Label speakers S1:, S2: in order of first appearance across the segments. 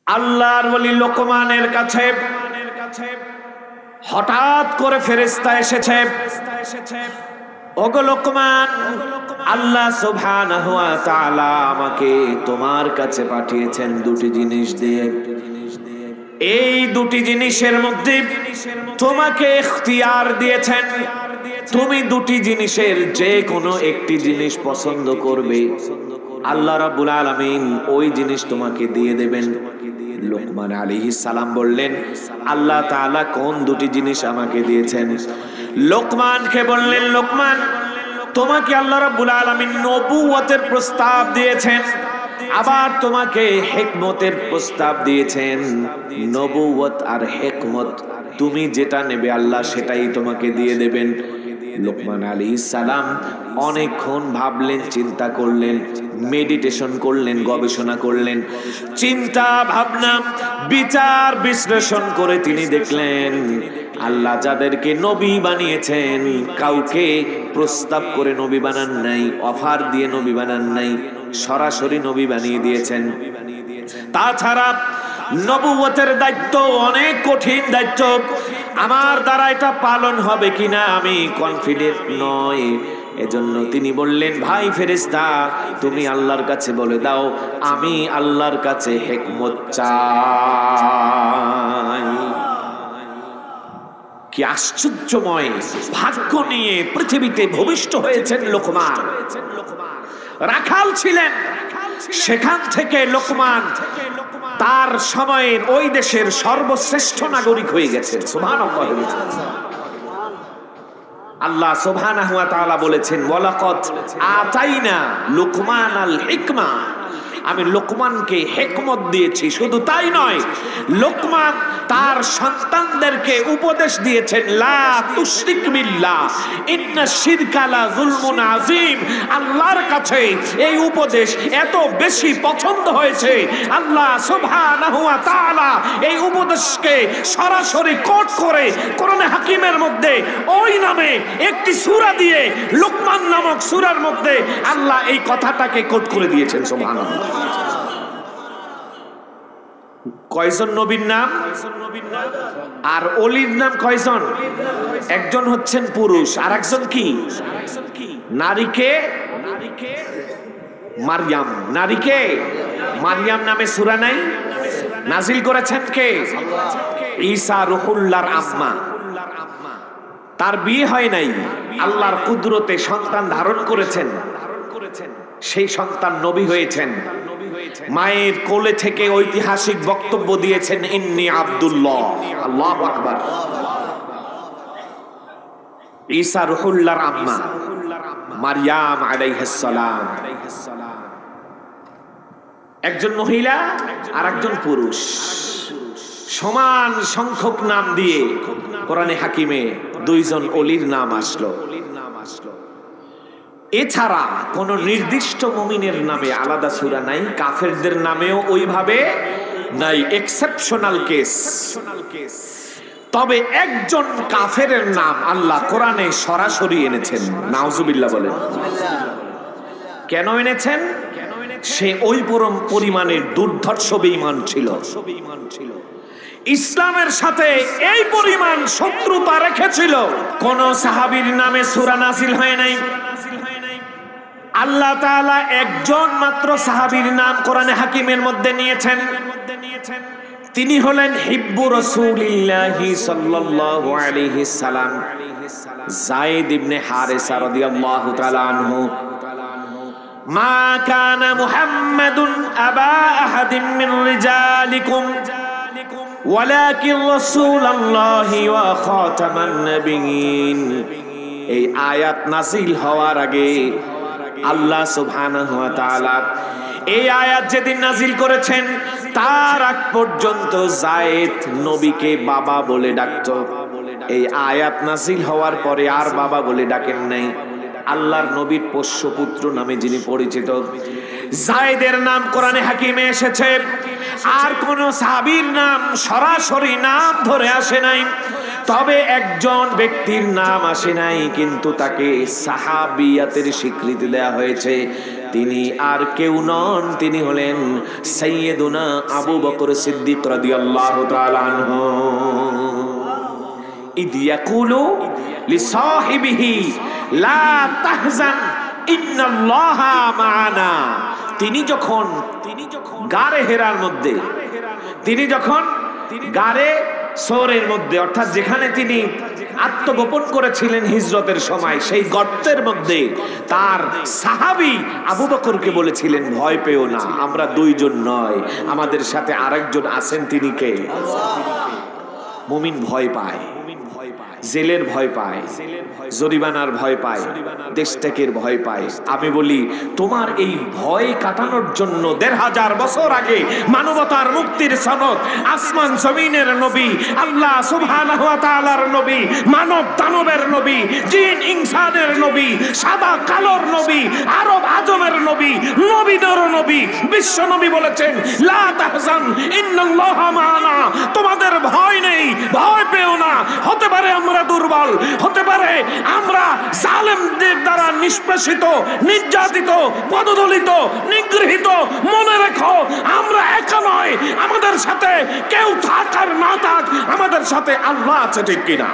S1: আল্লাহর ওলি লোকমানের কাছে হঠাৎ করে ফেরেশতা এসেছে। ওগো লোকমান, আল্লাহ সুবহানাহু ওয়া তাআলা আমাকে তোমার কাছে পাঠিয়েছেন দুটি জিনিস দিয়ে। এই দুটি জিনিসের মধ্যে তোমাকে ইখতিয়ার দিয়েছেন, তুমি দুটি জিনিসের যে কোনো একটি জিনিস পছন্দ করবে, আল্লাহ রাব্বুল আলামিন ওই জিনিস তোমাকে দিয়ে দেবেন। লোকমান আলাইহিস সালাম বললেন, আল্লাহ তাআলা কোন দুটি জিনিস আমাকে দিয়েছেন? লোকমানকে বললেন, লোকমান, তোমাকে আল্লাহ রাব্বুল আলামিন নবুয়তের প্রস্তাব দিয়েছেন, আবার তোমাকে হিকমতের প্রস্তাব দিয়েছেন। নবুয়ত আর হিকমত তুমি যেটা নেবে আল্লাহ সেটাই তোমাকে দিয়ে দেবেন। লোকমান আলাইহিস সালাম অনেকক্ষণ ভাবলেন, চিন্তা করলেন, মেডিটেশন করলেন, গবেষণা করলেন, চিন্তা ভাবনা বিচার বিশ্লেষণ করে তিনি দেখলেন আল্লাহ যাদেরকে নবী বানিয়েছেন কাউকে প্রস্তাব করে নবী বানান নাই, অফার দিয়ে নবী বানান নাই, সরাসরি নবী বানিয়ে দিয়েছেন। তাছাড়া নবুয়তের দায়িত্ব অনেক কঠিন দায়িত্ব, আমার দ্বারা এটা পালন হবে কিনা আমি কনফিডেন্ট নয়। এজন্য তিনি বললেন, ভাই ফেরেশতা, তুমি আল্লাহর কাছে বলে দাও আমি আল্লাহর কাছে হিকমত চাই। কি আশ্চর্যময় ভাগ্য নিয়ে পৃথিবীতে ভূমিষ্ঠ হয়েছেন লোকমান। রাখাল ছিলেন, সেখান থেকে লোকমান তার সময়ের ওই দেশের সর্বশ্রেষ্ঠ নাগরিক হয়ে গেছেন। সুবহানাল্লাহ। আল্লাহ সুবহানাহু ওয়া তাআলা বলেছেন, ওয়ালাকাদ আতাইনা লুকমানাল হিকমা, আমি লোকমানকে হিকমত দিয়েছি। শুধু তাই নয়, লোকমান তার সন্তানদেরকে উপদেশ দিয়েছেন, লা তুশরিক বিল্লাহ ইন্নাশ শিরকা লা যুলমুন আযীম। আল্লাহর কাছে এই উপদেশ এত বেশি পছন্দ হয়েছে, আল্লাহ সুবহানাহু ওয়া তাআলা এই উপদেশকে সরাসরি কোট করে কোরআনে হাকিমের মধ্যে ওই নামে একটি সূরা দিয়ে লোকমান নামক সূরার মধ্যে আল্লাহ এই কথাটাকে কোট করে দিয়েছেন। সুবহানাল্লাহ। কয়জন নবীর নাম? আর অলির নাম কয়জন? একজন হচ্ছেন পুরুষ, আর একজন কি নারীকে মারইয়াম। নারীকে মারইয়াম নামে সূরা নাই? নাজিল করেছেন কে? ঈসা রুহুল্লাহর আম্মা। তার বিয়ে হয় নাই, আল্লাহর কুদরতে সন্তান ধারণ করেছেন, সেই সন্তান নবী হয়েছেন। মায়ের কোলে থেকে ঐতিহাসিক বক্তব্য দিয়েছেন, ইন্নী আব্দুল্লাহ। আল্লাহু আকবার। ঈসা রুহুল্লাহর আম্মা মারইয়াম আলাইহিস সালাম, একজন মহিলা আর একজন পুরুষ, সমান সংখ্যক নাম দিয়ে কোরআনে হাকিমে দুইজন ওলির নাম আসলো। এছাড়া কোন নির্দিষ্ট মুমিনের নামে আলাদা সূরা নাই, কাফেরদের নামেও ওইভাবে নাই, এক্সেপশনাল কেস। তবে একজন কাফেরের নাম আল্লাহ কোরআনে সরাসরি এনেছেন। নাউজুবিল্লাহ বলেন। কেন এনেছেন? সে ওই পরিমাণের দুর্ধর্ষ বেঈমান ছিল, ইসলামের সাথে এই পরিমাণ শত্রুতা রেখেছিল। কোন সাহাবীর নামে সূরা নাযিল হয় নাই। আল্লাহ তাআলা একজন মাত্র সাহাবীর নাম কোরআনে হাকিমের মধ্যে নিয়েছেন, তিনি হলেন হিব্বু রাসূলিল্লাহি সাল্লাল্লাহু আলাইহি সাল্লাম যায়েদ ইবনে হারেসা রাদিয়াল্লাহু তাআলা আনহু। মা কানা মুহাম্মাদুন আবা আহাদিন মিন রিজালিকুম ওয়ালাকিন রাসূলুল্লাহি ওয়া খাতামান নাবিয়্যিন। এই আয়াত নাযিল হওয়ার আগে আল্লাহ সুবহানাহু ওয়া তাআলা এই আয়াত যেদিন নাযিল করেছেন তার আগ পর্যন্ত যায়েদ নবীকে বাবা বলে ডাকতো। এই আয়াত নাযিল হওয়ার পরে আর বাবা বলে ডাকেন নাই। আল্লাহর নবীর পোষ্যপুত্র নামে যিনি পরিচিত, যায়েদের নাম কোরআনে হাকিমে এসেছে। আর কোন সাহাবীর নাম সরাসরি নাম ধরে আসে নাই। তবে একজন ব্যক্তির নাম আসে নাই, কিন্তু তাকে সাহাবিয়াতের স্বীকৃতি দেয়া হয়েছে। তিনি আর কেউ নন, তিনি হলেন সাইয়্যিদুনা আবু বকর সিদ্দিক রাদিয়াল্লাহু তাআলা আনহু। ইদ ইয়াকুলু লিসাহিবিহি লা তাহজান ইন্নাল্লাহা মা'ানা। তিনি যখন গারে হেরার মধ্যে, তিনি যখন গারে সৌরের মধ্যে, অর্থাৎ যেখানে তিনি আত্মগোপন করেছিলেন হিজরতের সময়, সেই গর্তের মধ্যে তার সাহাবী আবু বকরকে বলেছিলেন, ভয় পেও না, আমরা দুইজন নয়, আমাদের সাথে আরেকজন আছেন। তিনি কে? মুমিন ভয় পায়, জেলের ভয় পায়, জরিমানার ভয় পায়, দেশত্যাগের ভয় পায়। আমি বলি, তোমার এই ভয় কাটানোর জন্য ১৫০০ বছর আগে মানবতার মুক্তির সনদ, আসমান জমিনের নবী, আল্লাহ সুবহানাহু ওয়া তাআলার নবী, মানব দানবের নবী, জিন ইনসানের নবী, সাদা কালোর নবী, আরব আজমের নবী, নবীদের নবী, বিশ্ব নবী বলেছেন, লা তাহজান ইন্নাল্লাহা মা'ানা। তোমাদের ভয় নেই, ভয় পেও না। হতে পারে আমরা দুর্বল, হতে পারে আমরা জালেমদের দ্বারা নিষ্পেষিত, নির্যাতিত, পদদলিত, নিগৃহীত। মনে রেখো, আমরা একা নয়, আমাদের সাথে কেউ থাক আর না থাক, আমাদের সাথে আল্লাহ আছে, ঠিক কিনা?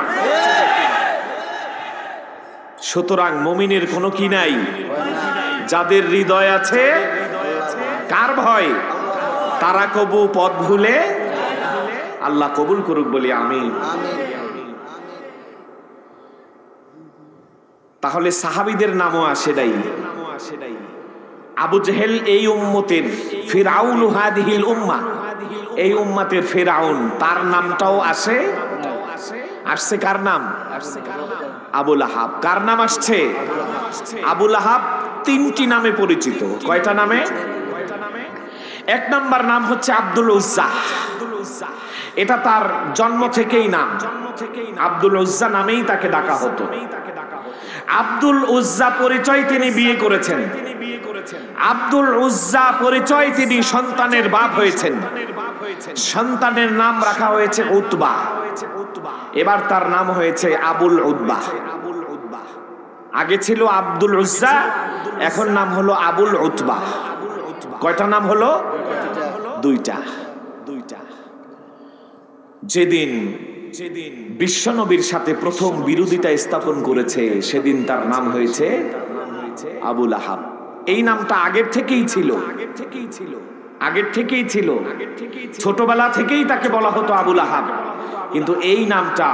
S1: সুতরাং মুমিনের কোনো কি নাই, যাদের হৃদয় আছে, কার ভয়? তারা কবু পথ ভুলে, আল্লাহ কবুল করুক বলি আমিন। তাহলে সাহাবীদের নামও আসে নাই। আবু জেহেল এই উম্মতের, ফিরআউন হাদিহিল উম্মাহ, এই উম্মতের ফিরআউন, তার নামটাও আসে। আসছে কার নাম? আবু লাহাব। কার নাম আসছে? আবু লাহাব ৩টি নামে পরিচিত। কয়টা নামে? এক নাম্বার নাম হচ্ছে আব্দুল উজ্জা। এটা তার জন্ম থেকেই নাম, আব্দুল উজ্জা নামেই তাকে ডাকা হতো। আব্দুল উজ্জা পরিচয় তিনি বিয়ে করেছেন, আব্দুল উজ্জা পরিচয় তিনি সন্তানের বাপ হয়েছেন। সন্তানের নাম রাখা হয়েছে উতবা, এবার তার নাম হয়েছে আবুল উতবা। আগে ছিল আব্দুল উজ্জা, এখন নাম হলো আবুল উতবা। কয়টা নাম হলো? দুইটা। যেদিন বিশ্বনবীর সাথে প্রথম বিরোধিতা স্থাপন করেছে, সেদিন তার নাম হয়েছে আবু লাহাব। এই নামটা আগের থেকেই ছিল, ছোটবেলা থেকেই তাকে বলা হতো আবু লাহাব। কিন্তু এই নামটা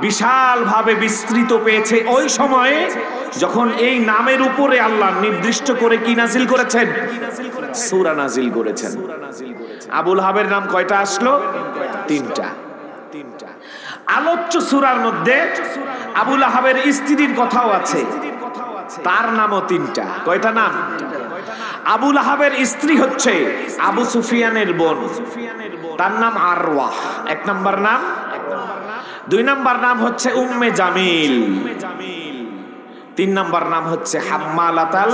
S1: বিশাল ভাবে বিস্তৃত পেয়েছে ওই সময়ে, যখন এই নামের উপরে আল্লাহ নির্দিষ্ট করে কি নাজিল করেছেন? সূরা নাজিল করেছেন। আবু লাহাবের নাম কয়টা আসলো? ৩টা। আলোচ্য সূরার মধ্যে আবু লাহাবের স্ত্রীর কথাও আছে, তার নামও ৩টা। কয়টা নাম? আবু লাহাবের স্ত্রী হচ্ছে আবু সুফিয়ানের বোন, তার নাম আরওয়া, ১ নাম্বার নাম। ২ নাম্বার নাম হচ্ছে উম্মে জামিল। ৩ নাম্বার নাম হচ্ছে হাম্মালাতাল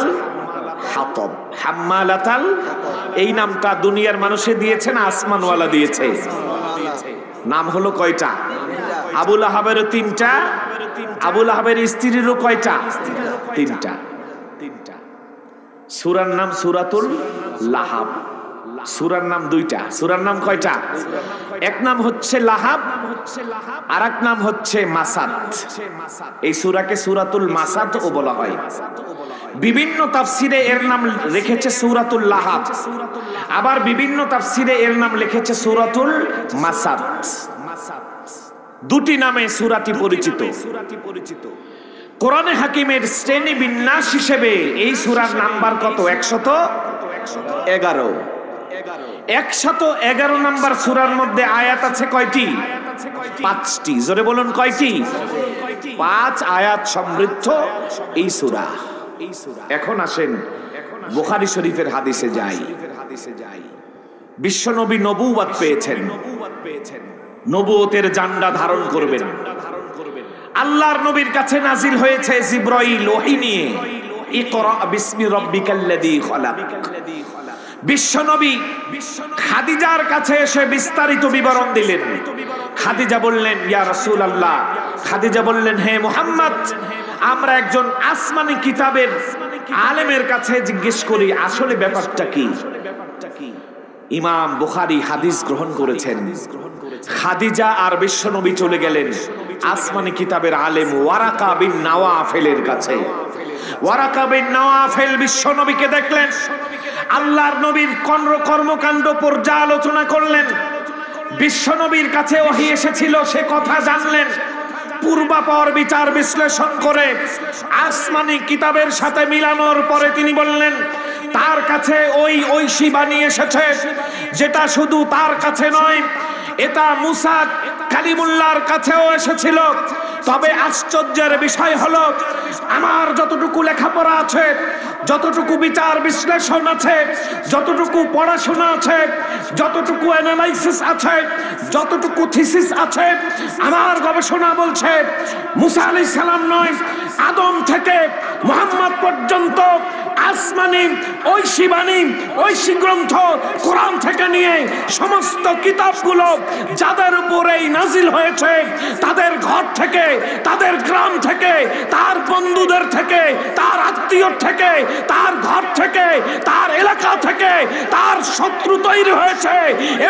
S1: হাতব। হাম্মালাতাল, এই নামটা দুনিয়ার মানুষে দিয়েছে না আসমানওয়ালা দিয়েছে? নাম হলো কয়টা? আবু লাহাবেরও ৩টা, আবু লাহাবের স্ত্রীরও কয়টা? ৩টা। সূরার নাম সূরাতুল লাহাব। সূরার নাম 2টা। সূরার নাম কয়টা? এক নাম হচ্ছে লাহাব, আর এক নাম হচ্ছে মাসাদ। এই সূরাকে সূরাতুল মাসাদ ও বলা হয়। বিভিন্ন তাফসিরে এর নাম রেখেছে সূরাতুল লাহাব, আবার বিভিন্ন তাফসিরে এর নাম লিখেছে সূরাতুল মাসাদ। দুটি নামে সূরাটি পরিচিত। কোরআনে হাকিমের শ্রেণী বিন্যাস হিসেবে এই সূরার নাম্বার কত? ১১১। ১১১ নাম্বার সূরার মধ্যে আয়াত আছে কয়টি? 5টি। জোরে বলুন কয়টি? 5 আয়াত সমৃদ্ধ এই সূরা। এখন আসেন বুখারী শরীফের হাদিসে যাই। বিশ্বনবী নবুয়ত পেয়েছেন, নবুয়তের জান্ডা ধারণ করবেন। আল্লাহর নবীর কাছে নাজিল হয়েছে জিবরাইল ওহী নিয়ে, ইকরা বিসমি রাব্বিকাল্লাযী খালাক। বিশ্বনবী খাদিজার কাছে এসে বিস্তারিত বিবরণ দিলেন। খাদিজা বললেন, ইয়া রাসূলুল্লাহ, খাদিজা বললেন, হে মুহাম্মদ, আমরা একজন আসমানি কিতাবের আলেমের কাছে জিজ্ঞেস করি আসলে ব্যাপারটা কি। ইমাম বুখারী হাদিস গ্রহণ করেছেন, খাদিজা আর বিশ্বনবী চলে গেলেন আসমানি কিতাবের আলেম ওয়ারাকা বিন নওয়াফেলের কাছে। ওয়ারাকা বিন নওয়াফেল বিশ্বনবীকে দেখলেন, আল্লাহর নবীর কর্মকাণ্ড পর্যালোচনা করলেন। বিশ্বনবীর কাছে ওহী এসেছিল, সে কথা জানলেন। পূর্বাপর বিচার বিশ্লেষণ করে আসমানি কিতাবের সাথে মিলানোর পরে তিনি বললেন, তার কাছে ওই ঐশী বাণী এসেছে যেটা শুধু তার কাছে নয়, এটা মুসা কালিমুল্লাহর কাছেও এসেছিল। তবে আশ্চর্যের বিষয় হলো, আমার যতটুকু লেখাপড়া আছে, যতটুকু বিচার বিশ্লেষণ আছে, যতটুকু পড়াশোনা আছে, যতটুকু অ্যানালাইসিস আছে, যতটুকু থিসিস আছে, আমার গবেষণা বলছে মুসা আলাইহিস সালাম নয়, আদম থেকে মুহাম্মদ পর্যন্ত আসমানি ঐশী বাণী, ঐশী গ্রন্থ কোরআন থেকে নিয়ে সমস্ত কিতাবগুলো যাদের উপরেই নাজিল হয়েছে, তাদের ঘর থেকে, তাদের গ্রাম থেকে, তার বন্ধুদের থেকে, তার আত্মীয় থেকে, তার ঘর থেকে, তার এলাকা থেকে তার শত্রু তৈরি হয়েছে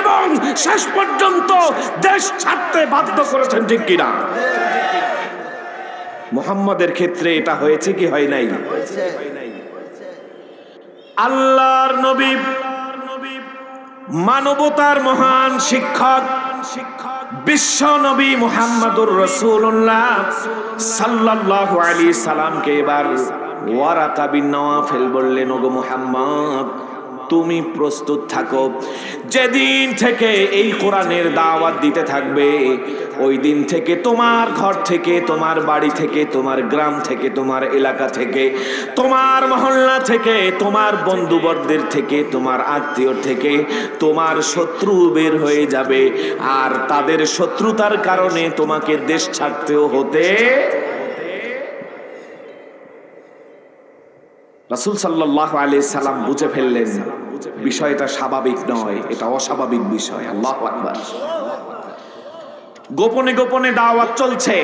S1: এবং শেষ পর্যন্ত দেশ ছাড়তে বাধ্য করেছেন। ঠিক কিনা? মুহাম্মদের ক্ষেত্রে এটা হয়েছে কি হয় নাই? আল্লাহর নবী মানবতার মহান শিক্ষক বিশ্ব নবী মুহাম্মদুর রাসূলুল্লাহ সাল্লাল্লাহু আলাইহি সাল্লামকে এবার ওয়ারাকা বিন নওয়াফেল বললেন, ওগো মুহাম্মদ, তুমি প্রস্তুত থাকো। যেদিন থেকে এই কোরআনের দাওয়াত দিতে থাকবে, ওই দিন থেকে তোমার ঘর থেকে, তোমার বাড়ি থেকে, তোমার গ্রাম থেকে, তোমার এলাকা থেকে, তোমার মহল্লা থেকে, তোমার বন্ধুবর্গের থেকে, তোমার আত্মীয় থেকে তোমার শত্রু বের হয়ে যাবে, আর তাদের শত্রুতার কারণে তোমাকে দেশ ছাড়তেও হতে। রাসূল সাল্লাল্লাহু আলাইহি সাল্লাম বুঝে ফেললেন বিষয়টা স্বাভাবিক নয়, এটা অস্বাভাবিক বিষয়। আল্লাহু আকবার। গোপনে গোপনে দাওয়াত চলছে।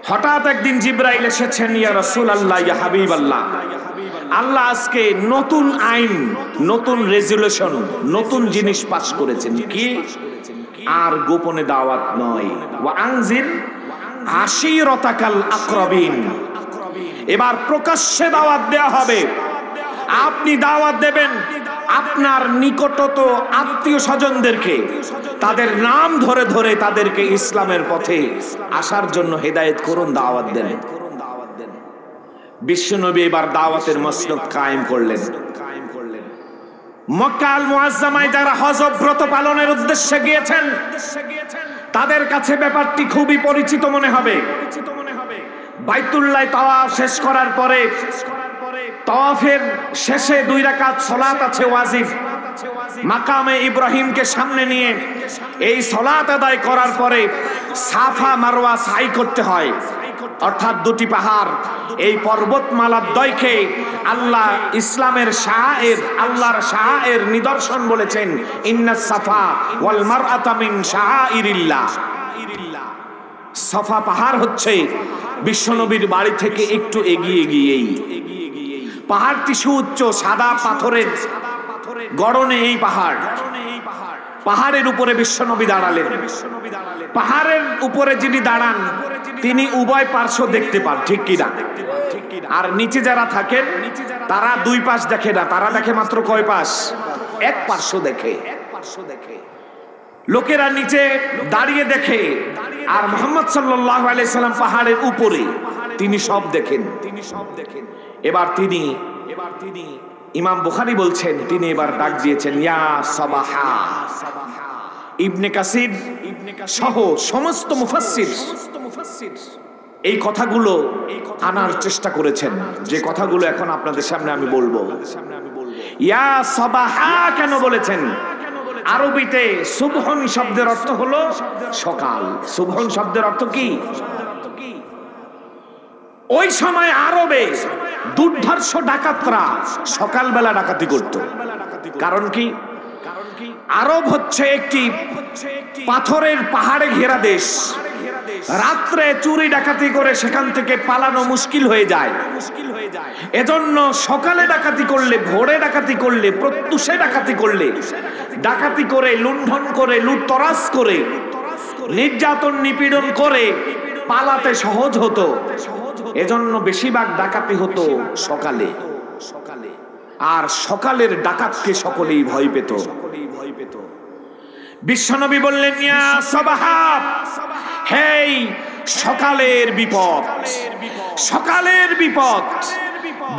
S1: হঠাৎ একদিন জিবরাইল এসেছেন, ইয়া রাসূলুল্লাহ, ইয়া হাবিবাল্লাহ, আল্লাহ আজকে নতুন আইন, নতুন রেজুলেশন, নতুন জিনিস পাস করেছেন। কি? আর গোপনে দাওয়াত নয়, ওয়া আনজির আশীরাতাকাল আকরাবিন। এবার প্রকাশ্যে দাওয়াত দেয়া হবে। আপনি দাওয়াত দেবেন আপনার নিকটতম আত্মীয় স্বজনদেরকে, তাদের নাম ধরে ধরে তাদেরকে ইসলামের পথে আসার জন্য হেদায়েত করুন, দাওয়াত দেন। বিশ্বনবী এবার দাওয়াতের মসনদ কায়েম করলেন। মক্কা আল মুআজ্জামায় যারা হজ ব্রত পালনের উদ্দেশ্যে গিয়েছেন, তাদের কাছে ব্যাপারটি খুবই পরিচিত মনে হবে। বাইতুল্লাহ তাওয়াফ শেষ করার পরে তাওয়াফের শেষে 2 রাকাত সালাত আছে ওয়াজিব। মাকামে ইব্রাহিমকে সামনে নিয়ে এই সালাত আদায় করার পরে সাফা মারওয়া সাই করতে হয়, অর্থাৎ 2টি পাহাড়। এই পর্বতমালাদ্বয়কে আল্লাহ ইসলামের শাআইর, আল্লাহর শাআইর নিদর্শন বলেছেন, ইন্নাস সাফা ওয়াল মারওয়াতা মিন শাআইরিল্লাহ। সাফা পাহাড় হচ্ছে বিশ্বনবীর বাড়ি থেকে একটু এগিয়ে গিয়েই পাহাড়টি সুউচ্চ সাদা পাথরের গড়নে এই পাহাড়। পাহাড়ের উপরে বিশ্বনবী দাঁড়ালেন। পাহাড়ের উপরে যিনি দাঁড়ান তিনি উভয় পার্শ্ব দেখতে পান, ঠিক কিনা? আর নিচে যারা থাকেন তারা 2 পাশ দেখে না, তারা দেখে মাত্র কয় পাশ? 1 পার্শ্ব দেখে। লোকেরা নিচে দাঁড়িয়ে দেখে, আর মুহাম্মদ সাল্লাল্লাহু আলাইহি সাল্লাম পাহাড়ের উপরে, তিনি সব দেখেন। এবার তিনি ইমাম বুখারী বলছেন, তিনি এবার ডাক দিয়েছেন, ইয়া সাবাহা। ইবনে কাসির সহ সমস্ত মুফাসসির এই কথাগুলো আনার চেষ্টা করেছেন, যে কথাগুলো এখন আপনাদের সামনে আমি বলবো। ইয়া সাবাহা কেন বলেছেন? আরবিতে সুবহন শব্দের অর্থ হলো সকাল। সুবহন শব্দের অর্থ কি? ওই সময় আরবে দুর্ধর্ষ ডাকাতরা সকালবেলা ডাকাতি করত। কারণ কি? আরব হচ্ছে একটি পাথরের পাহাড়ে ঘেরা দেশ। রাত্রে চুরি ডাকাতি করে সেখান থেকে পালানো মুশকিল হয়ে যায়। এজন্য সকালে ডাকাতি করলে, ভোরে ডাকাতি করলে, প্রত্যুষে ডাকাতি করলে, ডাকাতি করে, লুণ্ঠন করে, লুটতরাজ করে, নির্যাতন নিপীড়ন করে পালাতে সহজ হতো। এজন্য বেশিরভাগ ডাকাতি হতো সকালে। আর সকালের ডাকাতকে সকলেই ভয় পেত। বিশ্বনবী বললেন, ইয়া সাবাহাব, হেই সকালের বিপদ, সকালের বিপদ।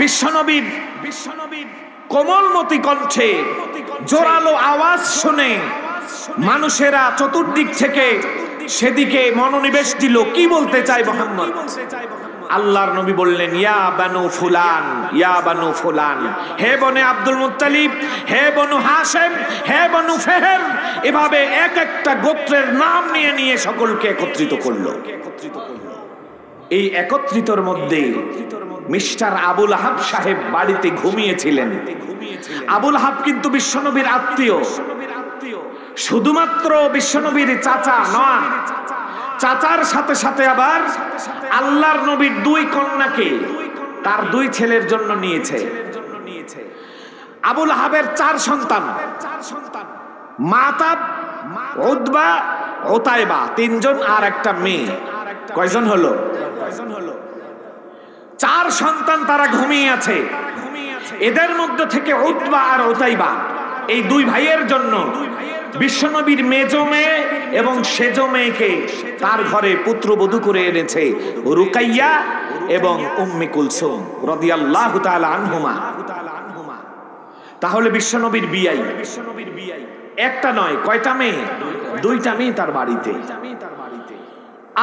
S1: বিশ্বনবীর কোমলমতি কণ্ঠে জোরালো আওয়াজ শুনে মানুষেরা চতুর্দিক থেকে সেদিকে মনোনিবেশ দিল। কি বলতে চায় মুহাম্মদ? আল্লাহর নবী বললেন, ইয়া বানু ফুলান, ইয়া বানু ফুলান, হে বনে আব্দুল মুত্তালিব, হে বনু হাশেম, হে বনু ফেহের। এভাবে এক একটা গোত্রের নাম নিয়ে নিয়ে সকলকে একত্রিত করলো। এই একত্রিতর মধ্যে মিস্টার আবুল আহাব সাহেব বাড়িতে ঘুমিয়েছিলেন। আবুল আহাব কিন্তু বিশ্বনবীর আত্মীয়, শুধুমাত্র বিশ্বনবীর চাচা নয়, চাচার সাথে সাথে আবার আল্লাহর নবীর দুই কন্যাকে তার দুই ছেলের জন্য নিয়েছে। আবুল আহাবের 4 সন্তান, মাতাব, উতবা, উতাইবা, 3 জন আর একটা মেয়ে। কয়জন হলো? 4 সন্তান তারা ঘুমিয়ে আছে। এদের মধ্যে থেকে উতবা আর উতাইবা এই 2 ভাইয়ের জন্য বিশ্বনবীর মেজো মেয়ে এবং সেজো মেয়েকে তার ঘরে পুত্রবধূ করে এনেছে রুকাইয়া এবং উম্মে কুলসুম রাদিয়াল্লাহু তাআলা আনহুমা। তাহলে বিশ্বনবীর বিয়াই একটা নয়, কয়টা মেয়ে? 2টা মেয়ে তার বাড়িতে।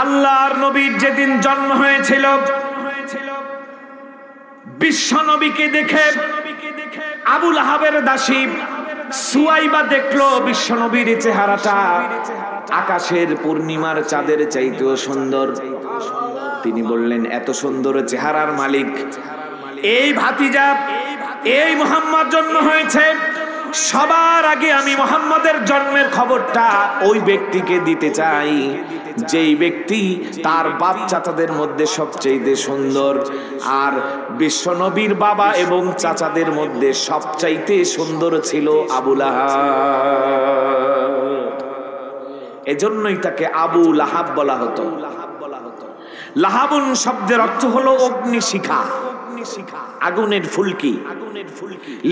S1: আল্লাহর নবীর যেদিন জন্ম হয়েছিল, বিশ্বনবীকে দেখে আবুল আহাবের দাসী সুয়াইবা দেখলো বিশ্বনবীর চেহারাটা আকাশের পূর্ণিমার চাঁদের চাইতেও সুন্দর। তিনি বললেন, এত সুন্দর চেহারার মালিক এই ভাতিজা, এই মুহাম্মদ জন্ম হয়েছে। সবার আগে আমি মুহাম্মদের জন্মের খবরটা ওই ব্যক্তিকে দিতে চাই যেই ব্যক্তি তার বাপ চাচাদের মধ্যে সবচেয়ে সুন্দর। আর বিশ্বনবীর বাবা এবং চাচাদের মধ্যে সবচাইতে সুন্দর ছিল আবুল আহাব। এজন্যই তাকে আবু লাহাব বলা হতো। লাহাবুন শব্দের অর্থ হলো অগ্নিশিখা, আগুনের ফুলকি।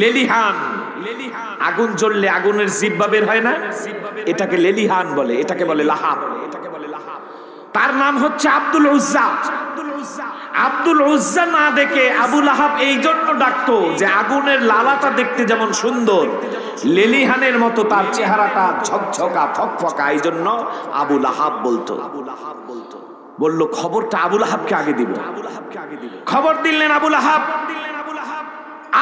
S1: লেলিহান, আগুন জ্বললে আগুনের জিহ্বা বের হয় না, এটাকে লেলিহান বলে, এটাকে বলে লাহাব। তার নাম হচ্ছে আব্দুল উজ্জা। আব্দুল উজ্জা না দেখে আবুল আহাব এই জন্য ডাকতো যে আগুনের লালাটা দেখতে যেমন সুন্দর, লেলিহানের মতো তার চেহারাটা ঝকঝকা ফকফকা, এই জন্য আবুল আহাব বলতো। বললো খবরটা আবুল আহাবকে আগে দিব। খবর দিলেন আবুল আহাব,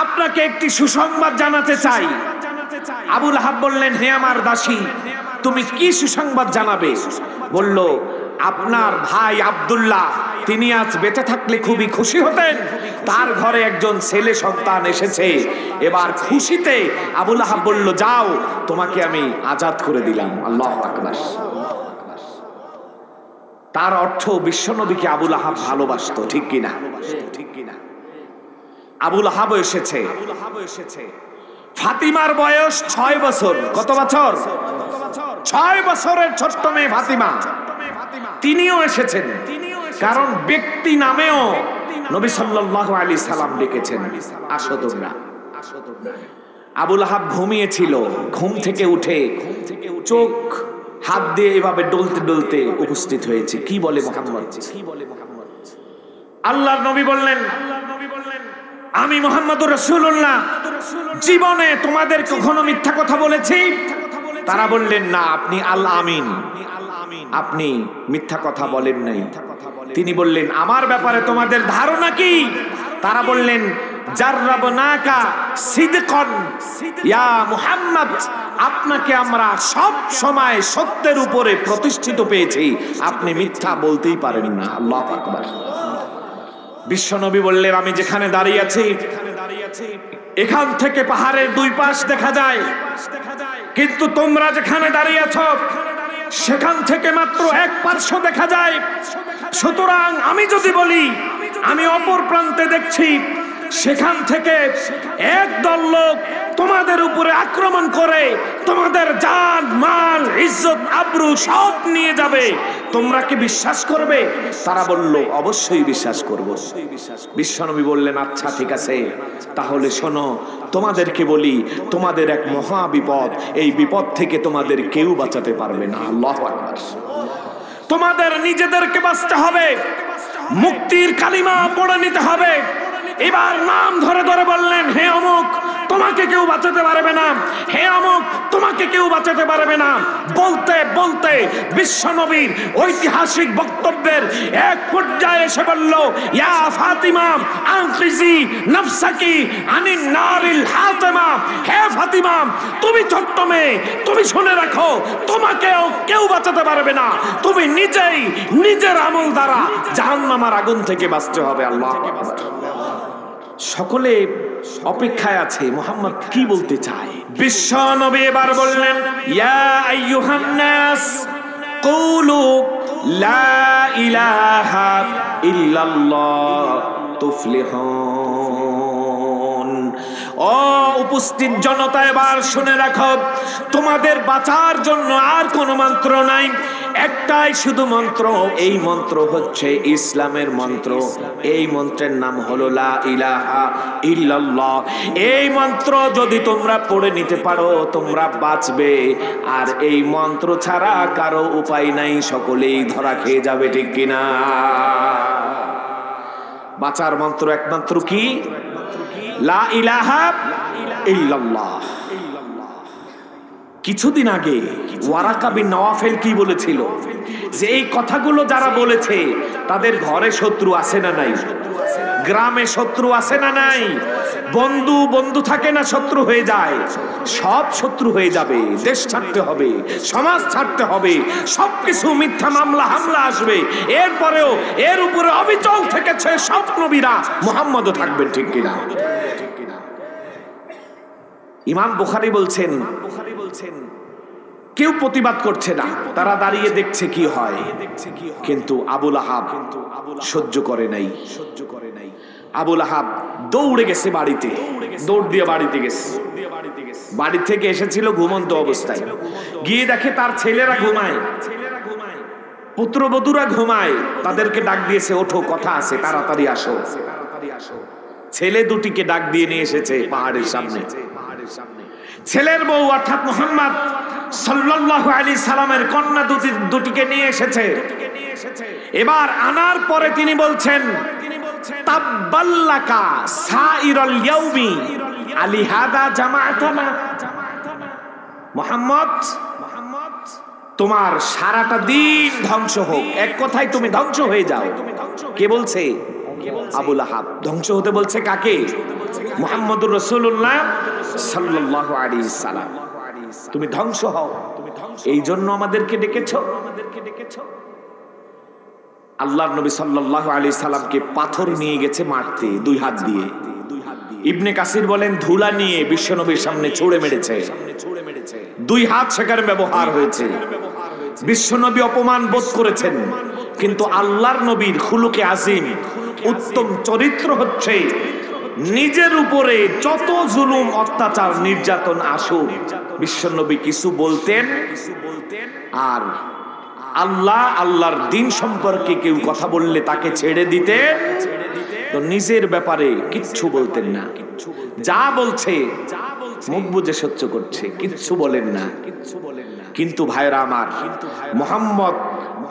S1: আপনাকে একটি সুসংবাদ জানাতে চাই। আবুল আহাব বললেন, হে আমার দাসী, তুমি কি সুসংবাদ জানাবে? বলল, আপনার ভাই আব্দুল্লাহ, তিনি আজ বেঁচে থাকলে খুবই খুশি হতেন, তার ঘরে একজন ছেলে সন্তান এসেছে। এবার খুশিতে আবুল আহাব বলল, যাও, তোমাকে আমি আজাদ করে দিলাম। আল্লাহু আকবার। তার অর্থ বিশ্বনবীকে আবুল আহাব ভালোবাসতো, ঠিক কিনা? আবুল আহাব এসেছে। ফাতিমার বয়স 6 বছর। কত বছর? 6 বছরের ছোট্ট মেয়ে ফাতিমা, তিনিও এসেছেন। কারণ ব্যক্তি নামেও নবী সাল্লাল্লাহু আলাইহি সাল্লাম ডেকেছেন, আসো তোমরা। আবুল আহাব ঘুমিয়েছিল, ঘুম থেকে উঠে চোখ হাত দিয়ে এভাবে ডলতে ডলতে উপস্থিত হয়েছে। কি বলে মুহাম্মদ? আল্লাহর নবী বললেন, আমি মুহাম্মদুর রাসূলুল্লাহ জীবনে তোমাদের কখনো মিথ্যা কথা বলেছি? তারা বললেন, না, আপনি আল আমিন, আপনি মিথ্যা কথা বলেন নাই। তিনি বললেন, আমার ব্যাপারে তোমাদের ধারণা কি? তারা বললেন, জাররাবনাকা সিদকান ইয়া মুহাম্মদ, আপনাকে আমরা সব সময় সত্যের উপরে প্রতিষ্ঠিত পেয়েছি, আপনি মিথ্যা বলতেই পারেন না। আল্লাহু আকবার। বিশ্বনবী বললেন, আমি যেখানে দাঁড়িয়ে আছি এখান থেকে পাহাড়ের 2 পাশ দেখা যায়, কিন্তু তোমরা যেখানে দাঁড়িয়ে আছো সেখান থেকে মাত্র 1 পার্শ্ব দেখা যায়। সুতরাং আমি যদি বলি আমি অপর প্রান্তে দেখছি সেখান থেকে একদল লোক তোমাদের উপরে আক্রমণ করে তোমাদের জান মাল ইজ্জত আবরু সব নিয়ে যাবে, তোমরা কি বিশ্বাস করবে? তারা বলল অবশ্যই বিশ্বাস করব। বিশ্বনবী বললেন আচ্ছা ঠিক আছে, তাহলে শোনো তোমাদেরকে বলি, তোমাদের এক মহা বিপদ, এই বিপদ থেকে তোমাদের কেউ বাঁচাতে পারবে না। আল্লাহু আকবার। তোমাদের নিজেদেরকে বাঁচতে হবে, মুক্তির কালিমা পড়ে নিতে হবে। এবার নাম ধরে ধরে বললেন, হে অমুক তোমাকে কেউ বাঁচাতে পারবে না, হে অমুক তোমাকে কেউ বাঁচাতে পারবে না। বলতে বলতে বিশ্বনবীর ঐতিহাসিক বক্তব্যের এক পর্যায়ে এসে বলল, ইয়া ফাতিমা আনকিজি নফসাকি আনিন নারিল হাতিমা, হে ফাতিমা তুমি ছোট্ট মেয়ে, তুমি শুনে রাখো তোমাকেও কেউ বাঁচাতে পারবে না, তুমি নিজেই নিজের আমল দ্বারা জাহান্নামের আগুন থেকে বাঁচতে হবে। আল্লাহু আকবার। সকলে অপেক্ষায় আছে মুহাম্মদ কি বলতে চায়। বিশ্ব নবী এবার বললেন, ইয়া আইয়ুহান নাস কুলু লা ইলাহা ইল্লাল্লাহ তুফলিহুন। ও উপস্থিত জনতা এবার শুনে রাখো, তোমাদের বাঁচার জন্য আর কোনো মন্ত্র নাই, একটাই শুধু মন্ত্র, এই মন্ত্র হচ্ছে ইসলামের মন্ত্র, এই মন্ত্রের নাম হলো লা ইলাহা ইল্লাল্লাহ। এই মন্ত্র যদি তোমরা পড়ে নিতে পারো তোমরা বাঁচবে, আর এই মন্ত্র ছাড়া কারো উপায় নাই, সকলেই ধরা খেয়ে যাবে, ঠিক কিনা? বাঁচার মন্ত্র একমাত্র কি? লা ইলাহা ইল্লাল্লাহ। কিছুদিন আগে ওয়ারাকা বিন নওয়াফেল কি বলেছিল, যে এই কথাগুলো যারা বলেছে তাদের ঘরে শত্রু আছে না নাই, গ্রামে শত্রু আছে না নাই, বন্ধু বন্ধু থাকে না শত্রু হয়ে যায়, সব শত্রু হয়ে যাবে, দেশ ছাড়তে হবে, সমাজ ছাড়তে হবে, সবকিছু মিথ্যা মামলা হামলা আসবে, এরপরেও এর উপরে অবিচল থেকেছে সব নবীরা, মুহাম্মদও থাকবেন, ঠিক কিনা? ইমাম বুখারী বলছেন কেউ প্রতিবাদ করছে না, তারা দাঁড়িয়ে দেখছে কি হয়, কিন্তু আবু লাহাব সহ্য করে নাই। আবু লাহাব দৌড়ে গেছে বাড়িতে, দৌড় দিয়ে বাড়িতে গেছে, বাড়ি থেকে এসেছিল ঘুমন্ত অবস্থায়, গিয়ে দেখে তার ছেলেরা ঘুমায়, পুত্রবধূরা ঘুমায়, তাদেরকে ডাক দিয়েছে, ওঠো কথা আছে, তাড়াতাড়ি আসো। ছেলে দুটিকে ডাক দিয়ে নিয়ে এসেছে পাহাড়ের সামনে। ছেলের বউ অর্থাৎ মুহাম্মদ সাল্লাল্লাহু আলাইহি সাল্লামের কন্যা দুটিকে নিয়ে এসেছে। এবার আনার পরে তিনি বলছেন, তাব্বাল্লাকা সাইরাল ইয়াউমি আলিহাদা জামাআতানা। মুহাম্মদ তোমার সারাটা দিন ধ্বংস হোক, এক কথায় তুমি ধ্বংস হয়ে যাও। কে বলছে? আবু লাহাব। ধ্বংস হতে বলছে কাকে? মুহাম্মদুর রাসূলুল্লাহ সাল্লাল্লাহু আলাইহি সাল্লাম। তুমি ধ্বংস হও, এই জন্য আমাদেরকে ডেকেছো। আল্লাহর নবী সাল্লাল্লাহু আলাইহি সাল্লামকে পাথর নিয়ে গেছে মারতে দুই হাত দিয়ে। ইবনে কাসির বলেন ধুলা নিয়ে বিশ্বনবীর সামনে ছুঁড়ে মেরেছে, দুই হাত সেখানে ব্যবহার হয়েছে। বিশ্বনবী অপমান বোধ করেছেন, কিন্তু আল্লাহর নবীর খুলুকে আজিম, উত্তম চরিত্র হচ্ছে নিজের উপরে যত জুলুম অত্যাচার নির্যাতন আসুক বিশ্বনবী কিছু বলতেন, আর আল্লাহর দিন সম্পর্কে কেউ কথা বললে তাকে ছেড়ে দিতেন, তো নিজের ব্যাপারে কিচ্ছু বলতেন না। যা বলছে মুখ বুজে সহ্য করছে, কিচ্ছু বলেন না। কিন্তু ভাইরা আমার, মুহাম্মদ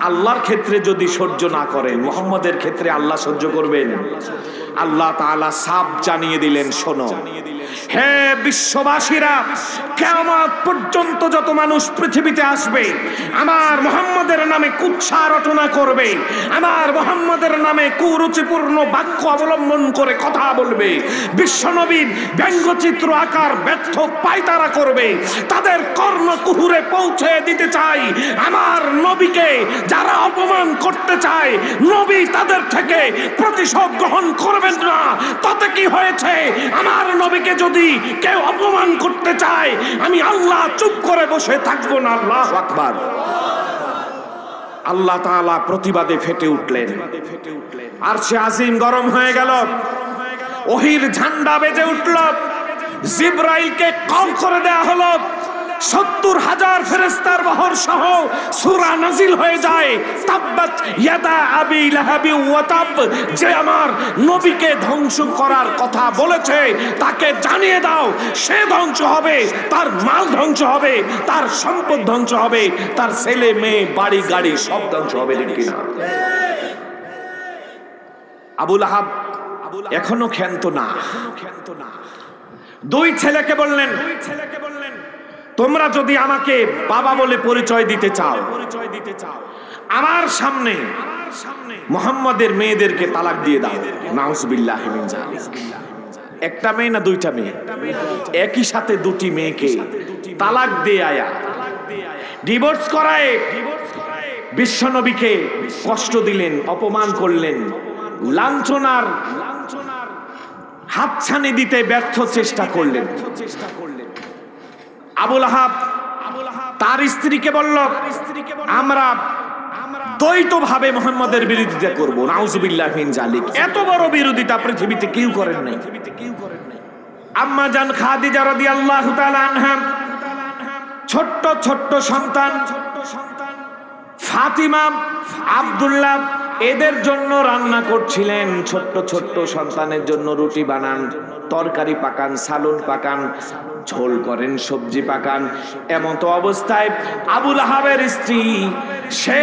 S1: আল্লাহর ক্ষেত্রে যদি সহ্য না করেন, মুহাম্মদের ক্ষেত্রে আল্লাহ সহ্য করবেন? আল্লাহ তাআলা সাফ জানিয়ে দিলেন, শোনো হে বিশ্ববাসীরা, কিয়ামত পর্যন্ত যত মানুষ পৃথিবীতে আসবে আমার মুহাম্মদের নামে কুৎসা রটনা করবে, আমার মুহাম্মদের নামে কুরুচিপূর্ণ বাক্য অবলম্বন করে কথা বলবে, বিশ্বনবীর ব্যঙ্গচিত্র আকার ব্যর্থ পায়তারা করবে, তাদের কর্ণকুহুরে পৌঁছে দিতে চাই আমার নবীকে যারা অপমান করতে চায়, নবী তাদের থেকে প্রতিশোধ গ্রহণ করবেন না। তাতে কি হয়েছে? আমার নবীকে যদি কেউ অপমান করতে চায়, আমি আল্লাহ চুপ করে বসে থাকবো না। আল্লাহু আকবার। আল্লাহ তাআলা প্রতিবাদে ফেটে উঠলেন, আরশে আজিম গরম হয়ে গেল, ওহীর ঝান্ডা বেজে উঠল, জিবরাইলকে কল করে দেয়া হলো, ৭০,০০০ ফেরেশতার বহর সহ সূরা নাজিল হয়ে যায়, তাব্বাত ইয়াদা আবি লাহাবি ওয়া তাব, যে আমার নবীকে ধ্বংস করার কথা বলেছে তাকে জানিয়ে দাও সে ধ্বংস হবে, তার মাল ধ্বংস হবে, তার সম্পদ ধ্বংস হবে, তার ছেলে মেয়ে বাড়ি গাড়ি সব ধ্বংস হবে। ঠিক কিনা? আবু লাহাব এখনো ক্ষান্ত না। দুই ছেলেকে বললেন, তোমরা যদি আমাকে বাবা বলে পরিচয় দিতে চাও, আমার সামনে মুহাম্মাদের মেয়েদেরকে তালাক দিয়ে দাও। নাউজুবিল্লাহি মিন যালিক। একটা মেয়ে না দুইটা মেয়ে? একই সাথে দুটি মেয়েকে তালাক দিয়ে আয়া, ডিভোর্স করায় বিশ্বনবীকে কষ্ট দিলেন, অপমান করলেন, লাঞ্ছনার হাতছানি দিতে ব্যর্থ চেষ্টা করলেন। আবু লাহাব তার স্ত্রীকে বলল, আমরা দ্বৈতভাবে মুহাম্মাদের বিরোধিতা করব। নাউজুবিল্লাহি মিন যালিক। এত বড় বিরোধিতা পৃথিবীতে কেউ করেন নাই। আম্মা জান খাদিজা রাদিয়াল্লাহু তাআলা আনহা ছোট্ট ছোট্ট সন্তান ফাতিমা, আব্দুল্লাহ এদের জন্য রান্না করছিলেন। ছোট্ট ছোট্ট সন্তানের জন্য রুটি বানান, তরকারি পাকান, সালুন পাকান, ঝোল করেন, সবজি পাকান। এমন তো অবস্থায় আবু লাহাবের স্ত্রী সে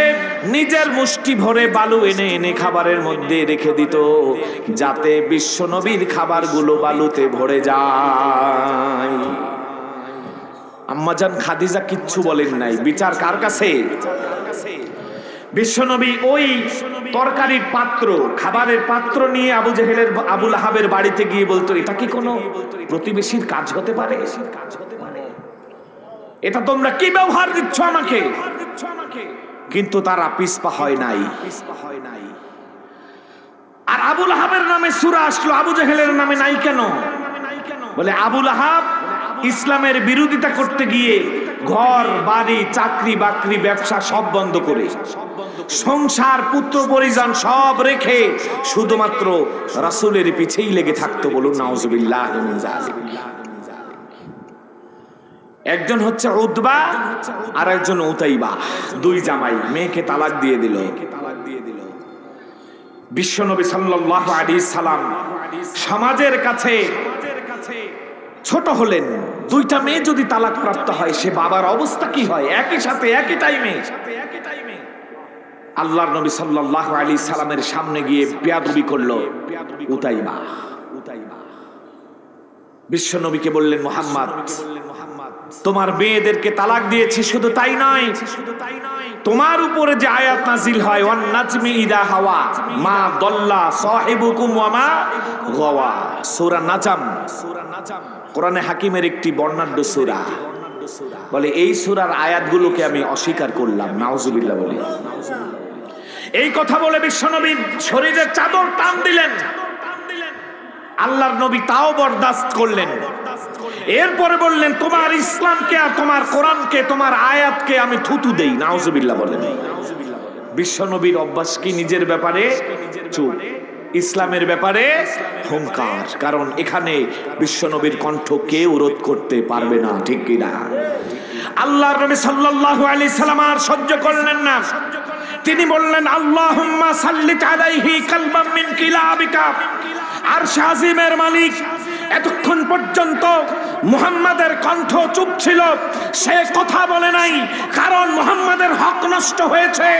S1: নিজের মুষ্টি ভরে বালু এনে এনে খাবারের মধ্যে রেখে দিত, যাতে বিশ্বনবীর খাবারগুলো বালুতে ভরে যায়। আম্মাজান খাদিজা কিচ্ছু বলেন নাই। বিচার কার কাছে? বিশ্বনবী ওই তরকারির পাত্র, খাবারের পাত্র নিয়ে আবু লাহাবের বাড়িতে গিয়ে বলতো, এটা কি কোনো প্রতিবেশীর কাজ হতে পারে? এটা তোমরা কি ব্যবহার দিচ্ছ আমাকে? কিন্তু তারা পিছপা হয় নাই। আর আবু লাহাবের নামে সূরা আসলো, আবু জেহেলের নামে নাই কেন? বলে আবু লাহাব ইসলামের বিরোধিতা করতে গিয়ে ঘর বাড়ি চাকরি বাকরি ব্যবসা সব বন্ধ করে, সংসার পুত্র পরিজন সব রেখে শুধুমাত্র রাসূলের পিছেই লেগে থাকতো। বলুন নাউজুবিল্লাহি মিন যালিক। একজন হচ্ছে উতবা আর একজন উতাইবা, দুই জামাই, মেয়েকে তালাক দিয়ে দিল। বিশ্বনবী সাল্লাল্লাহু আলাইহি সাল্লাম সমাজের কাছে ছোট হলেন। দুইটা মেয়ে যদি তালাক প্রাপ্ত হয় সে বাবার অবস্থা কি হয়? একই সাথে একই টাইমে আল্লাহর নবী সাল্লাল্লাহু আলাইহি সাল্লামের সামনে গিয়ে বেয়াদবি করলো উতাইবা। বিশ্বনবীকে বললেন, মুহাম্মদ তোমার মেয়েদেরকে তালাক দিয়েছি, শুধু তাই নয়, তোমার উপরে যে আয়াত নাজিল হয়, ওয়ান নাজমি ইদা হাওয়া মা দাল্লা সাহিবুকুম ওয়া মা গাওয়া, সূরা নাজম, কোরআনে হাকিমের একটি বর্ণাঢ্য সূরা। বলে এই সূরার আয়াতগুলোকে আমি অস্বীকার করলাম। নাউজুবিল্লাহ বলি। এই কথা বলে বিশ্বনবীর শরীরের চাদর টান দিলেন। আল্লাহর নবী তাও বরদাস্ত করলেন। এরপরে বললেন, তোমার ইসলামকে আর তোমার কোরআনকে, তোমার আয়াতকে আমি থুতু দেই। নাউজুবিল্লাহ বলেন। বিশ্বনবীর অভ্যাস কি নিজের ব্যাপারে চুপ, ইসলামের ব্যাপারে হুঙ্কার। কারণ এখানে বিশ্বনবীর কণ্ঠ কেউ রোধ করতে পারবে না। ঠিক কিনা? আল্লাহর নবী সাল্লাল্লাহু আলাইহি সাল্লাম আর সহ্য করলেন না। তিনি বললেন, আল্লাহুম্মা সাল্লিত আলাইহি কালবাম মিন কিলাবিকা। আরশ আজিমের মালিক এতক্ষণ পর্যন্ত মুহাম্মাদের কণ্ঠ চুপ ছিল, সে কথা বলে নাই, কারণ মুহাম্মাদের হক নষ্ট হয়েছে।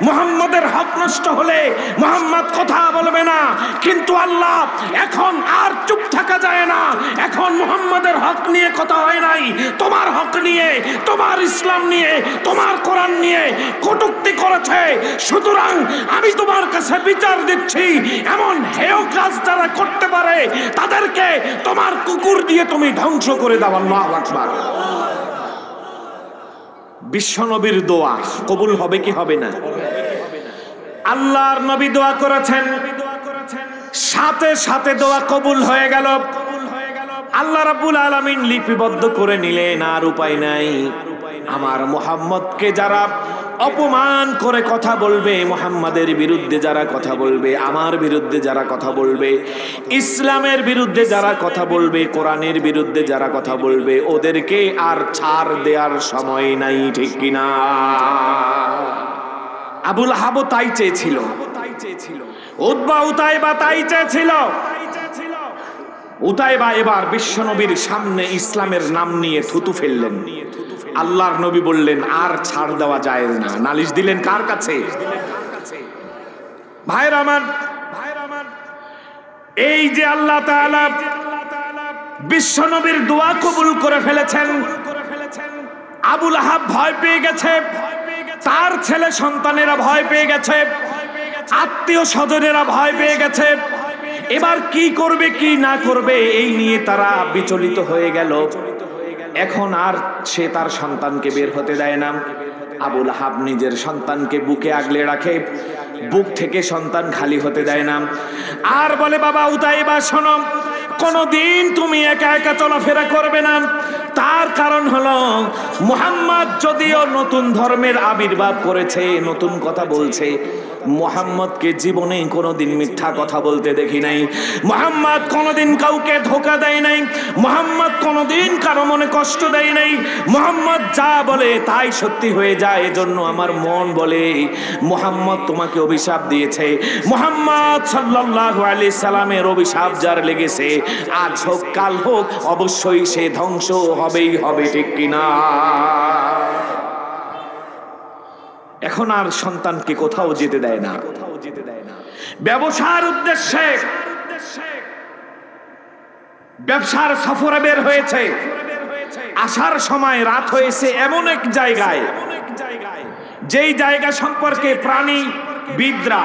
S1: মুহাম্মাদের হক নষ্ট হলে মুহাম্মদ কথা বলবে না, কিন্তু আল্লাহ এখন আর চুপ থাকা যায় না। এখন মুহাম্মাদের হক নিয়ে কথা হয় নাই, তোমার হক নিয়ে, তোমার ইসলাম নিয়ে, তোমার কোরআন নিয়ে কটূক্তি করেছে। সুতরাং আমি তোমার কাছে বিচার দিচ্ছি, এমন হেয় কাজ যারা করতে পারে তাদেরকে তোমার কুকুর দিয়ে তুমি ধ্বংস করে দাও। আল্লাহু আকবার। বিশ্বনবীর দোয়া কবুল হবে কি হবে না? আল্লাহর নবী দোয়া করেছেন, সাথে সাথে দোয়া কবুল হয়ে গেল। আল্লাহ রাব্বুল আলামিন লিপিবদ্ধ করে নিলেন। আর উপায় নাই, আমার মুহাম্মদকে যারা অপমান করে কথা বলবে, মুহাম্মাদের বিরুদ্ধে যারা কথা বলবে, আমার বিরুদ্ধে যারা কথা বলবে, ইসলামের বিরুদ্ধে যারা কথা বলবে, কোরআনের বিরুদ্ধে যারা কথা বলবে, ওদেরকে আর ছাড় দেওয়ার সময় নাই, ঠিক কিনা? আবু লাহাব তাই চেয়েছিল, উতবা উতাইবা তাই চেয়েছিল। উতাইবা এবার বিশ্বনবীর সামনে ইসলামের নাম নিয়ে থুতু ফেললেন। আল্লাহর নবী বললেন আর ছাড় দেওয়া যায় না। নালিশ দিলেন কার কাছে? ভাইরা আমার, এই যে আল্লাহ তাআলা বিশ্বনবীর দোয়া কবুল করে ফেলেছেন, আবু লাহাব ভয় পেয়ে গেছে, তার ছেলে সন্তানেরা ভয় পেয়ে গেছে, আত্মীয় স্বজনেরা ভয় পেয়ে গেছে। এবার কি করবে কি না করবে এই নিয়ে তারা বিচলিত হয়ে গেল। এখন আর সে তার সন্তানকে বের হতে দেয় না। আবু লাহাব নিজের সন্তানকে বুকে আগলে রাখে, বুক থেকে সন্তান খালি হতে দেয় না। আর বলে, বাবা উতাইবা শোনো, কোনদিন তুমি একা একা চলাফেরা করবে না। তার কারণ হলো মুহাম্মদ যদিও নতুন ধর্মের আবির্ভাব করেছে, নতুন কথা বলছে, মুহাম্মদকে জীবনে কোনোদিন মিথ্যা কথা বলতে দেখি নাই। মুহাম্মদ কোনোদিন কাউকে ধোঁকা দেয় নাই। মুহাম্মদ কোনোদিন কারো মনে কষ্ট দেয় নাই। মুহাম্মদ যা বলে তাই সত্যি হয়ে যায়। এজন্য আমার মন বলে মুহাম্মদ তোমাকে অভিশাপ দিয়েছে। মুহাম্মদ সাল্লাল্লাহু আলাইহি সাল্লামের অভিশাপ যার লেগেছে, আজ হোক কাল হোক অবশ্যই সে ধ্বংস হবেই হবে, ঠিক কিনা? এখন আর সন্তানকে কোথাও যেতে দেয় না। ব্যবসার উদ্দেশ্যে ব্যবসার সফরে বের হয়েছে। আসার সময় রাত হয়েছে এমন এক জায়গায়, যেই জায়গা সম্পর্কে প্রাণীবিদরা,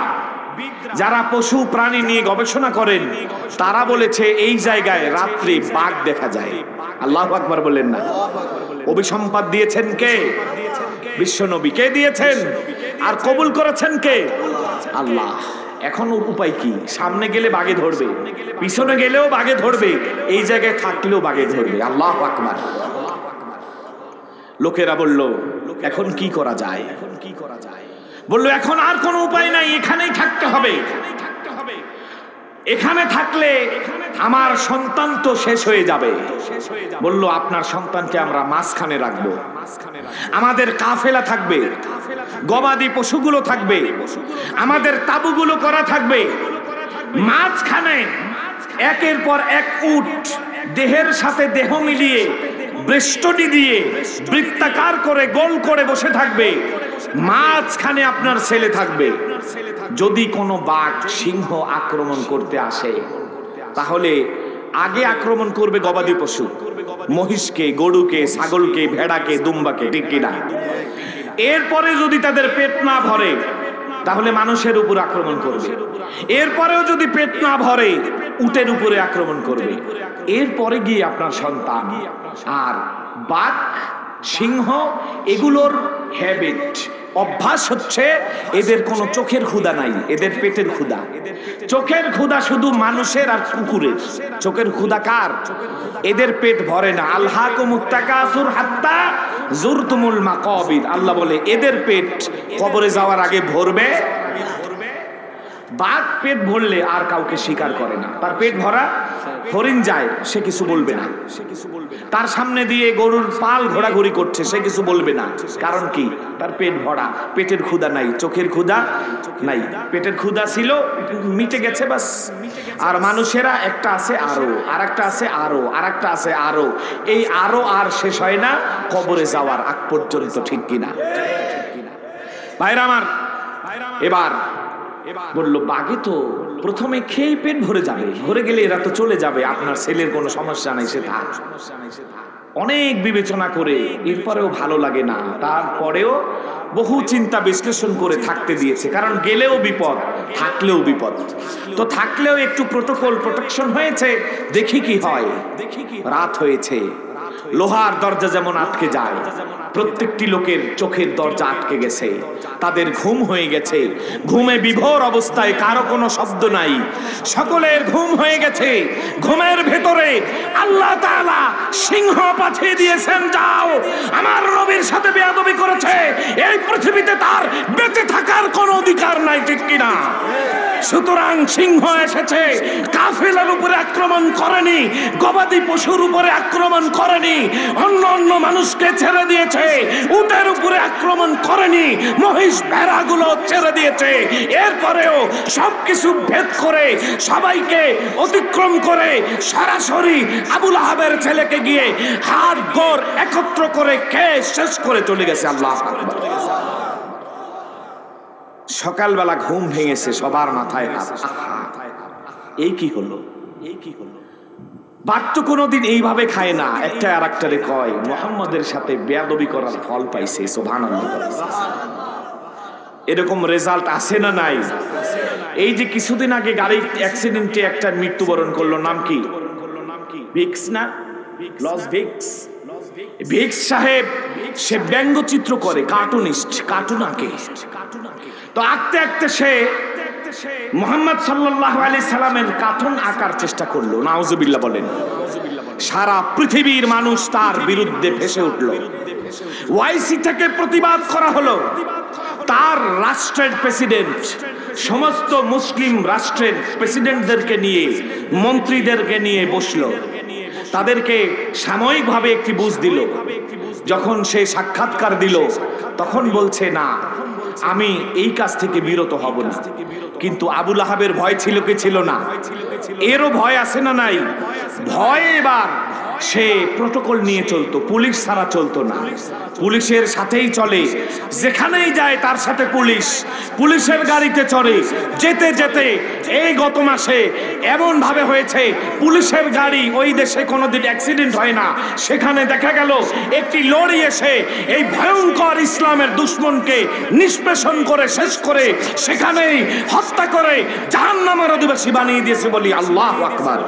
S1: যারা পশু প্রাণী নিয়ে গবেষণা করেন, তারা বলেছে এই জায়গায় রাত্রে বাঘ দেখা যায়। আল্লাহু আকবার বলেন না? অভিসম্পাদ দিয়েছেন কে? বিশ্বনবী। কে দিয়েছেন? আর কবুল করেছেন কে? আল্লাহ। এখন উপায় কি? সামনে গেলে বাঘে ধরবে, পিছনে গেলেও বাঘে ধরবে, এই জায়গায় থাকলেও বাঘে ধরবে। আল্লাহু আকবার। লোকেরা বলল এখন কি করা যায়? বলল এখন আর কোনো উপায় নাই, এখানেই থাকতে হবে। এখানে থাকলে আমার সন্তান তো শেষ হয়ে যাবে। বলল আপনার সন্তানকে আমরা মাঝখানে রাখবো, আমাদের কাফেলা থাকবে, গবাদি পশুগুলো থাকবে, আমাদের তাবুগুলো করা থাকবে, মাঝখানে একের পর এক উট দেহের সাথে দেহ মিলিয়ে বেষ্টনী দিয়ে বৃত্তাকার করে গোল করে বসে থাকবে, মাঝখানে আপনার ছেলে থাকবে। যদি কোনো বাঘ সিংহ আক্রমণ করতে আসে, তাহলে আগে আক্রমণ করবে গবাদি পশু, মহিষকে, গরুকে, ছাগলকে, ভেড়াকে, দুম্বাকে, ঠিক কিনা? এরপরে যদি তাদের পেট না ভরে তাহলে মানুষের উপর আক্রমণ করবে। এরপরেও যদি পেট না ভরে উটের উপরে আক্রমণ করবে। এরপরে গিয়ে আপনার সন্তান। আর বাঘ, সিংহ এগুলোর হ্যাবিট, অভ্যাস হচ্ছে এদের কোনো চোখের ক্ষুধা নাই, এদের পেটের ক্ষুধা। চোখের ক্ষুধা শুধু মানুষের আর কুকুরের। চোখের ক্ষুধা কার? এদের পেট ভরে না। আলহাকুমুত তাকাসুর হাত্তা যুরতুমুল মাকাবির। আল্লাহ বলে এদের পেট কবরে যাওয়ার আগে ভরবে। বাঘ পেট ভরলে আর কাউকে স্বীকার করে না। তার পেট ভরা, হরিণ যায় সে কিছু বলবে না। তার সামনে দিয়ে গরুর পাল ঘোরাঘুরি করছে, সে কিছু বলবে না। কারণ কি? তার পেট ভরা, পেটের ক্ষুধা নাই, চোখের ক্ষুধা নাই। পেটের ক্ষুধা ছিল, মিটে গেছে বাস। আর মানুষেরা একটা আছে আরো, আর একটা আছে আরো, আর একটা আছে আরো। এই আরো আর শেষ হয় না কবরে যাওয়ার আগ পর্যন্ত, ঠিক কিনা? ভাইরা আমার, এবার বললো বাঘে তো প্রথমে খেয়ে পেট ভরে যাবে, ভরে গেলে এরা তো চলে যাবে, আপনার ছেলের কোনো সমস্যা নাই, সে থাক। অনেক বিবেচনা করে এরপরেও ভালো লাগে না, তারপরেও বহু চিন্তা বিশ্লেষণ করে থাকতে দিয়েছে। কারণ গেলেও বিপদ, থাকলেও বিপদ। তো থাকলেও একটু প্রোটোকল, প্রোটেকশন হয়েছে, দেখি কি হয়। রাত হয়েছে, লোহার দরজা যেমন আটকে যায়, প্রত্যেকটি লোকের চোখের দরজা আটকে গেছে, তাদের ঘুম হয়ে গেছে, ঘুমে বিভোর অবস্থায় কারো কোনো শব্দ নাই, সকলের ঘুম হয়ে গেছে। ঘুমের ভেতরে আল্লাহ তাআলা সিংহ পাঠিয়ে দিয়েছেন, যাও, আমার নবীর সাথে বেয়াদবি করেছে, এই পৃথিবীতে তার বেঁচে থাকার কোনো অধিকার নাই, ঠিক কিনা? সুতরাং সিংহ এসেছে, কাফেলার উপরে আক্রমণ করেনি, গবাদি পশুর উপরে আক্রমণ করেনি, অন্য অন্য মানুষকে ছেড়ে দিয়েছে, উটের উপরে আক্রমণ করেনি, মহিষ ভেড়াগুলো ছেড়ে দিয়েছে। এরপরেও সবকিছু ভেদ করে, সবাইকে অতিক্রম করে সরাসরি আবু লাহাবের ছেলেকে গিয়ে হাড় গোড় একত্র করে খেয়ে শেষ করে চলে গেছে। আল্লাহু আকবার। সকালবেলা ঘুম ভেঙেছে, সবার মাথায় হাত। এই কি হলো? বাট তো কোনোদিন এইভাবে খায় না, একটা আর একটারে কয় মুহাম্মাদের সাথে বেয়াদবি করার ফল পাইছে। সুবহানাল্লাহ। এরকম রেজাল্ট আছে না নাই? এই যে কিছুদিন আগে গাড়ি অ্যাক্সিডেন্টে একটা মৃত্যুবরণ করলো, নাম কি? ভিক্স না? Loss Vicks. ভিক্স সাহেব সে ব্যঙ্গচিত্র করে, কার্টুনিস্ট, কার্টুন আঁকে। তো আঁকতে আঁকতে সে মুহাম্মদ সাল্লাল্লাহু আলাইহি সাল্লামের কার্টুন আঁকার চেষ্টা করলো। নাউজুবিল্লাহ বলেন। সারা পৃথিবীর মানুষ তার বিরুদ্ধে ভেসে উঠল। ওয়াইসি থেকে প্রতিবাদ করা হলো। তার রাষ্ট্রের প্রেসিডেন্ট সমস্ত মুসলিম রাষ্ট্রের প্রেসিডেন্টদেরকে নিয়ে, মন্ত্রীদেরকে নিয়ে বসলো, তাদেরকে সাময়িকভাবে একটি বুঝ দিল। যখন সে সাক্ষাৎকার দিল তখন বলছে, না, আমি এই কাজ থেকে বিরত হব না। কিন্তু আবু লাহাবের ভয় ছিল কি ছিল না? এরও ভয় আছে না নাই? ভয় এবার সে প্রটোকল নিয়ে চলতো, পুলিশ ছাড়া চলতো না। পুলিশের সাথেই চলে, যেখানেই যায় তার সাথে পুলিশ, পুলিশের গাড়িতে চড়ে। যেতে যেতে এই গত মাসে এমন ভাবে হয়েছে, পুলিশের গাড়ি ওই দেশে কোনোদিন অ্যাক্সিডেন্ট হয় না, সেখানে দেখা গেল একটি লরি এসে এই ভয়ঙ্কর ইসলামের দুশমনকে নিষ্পেষণ করে শেষ করে সেখানেই হত্যা করে জাহান্নামের অধিবাসী বানিয়ে দিয়েছে। বলি আল্লাহু আকবার।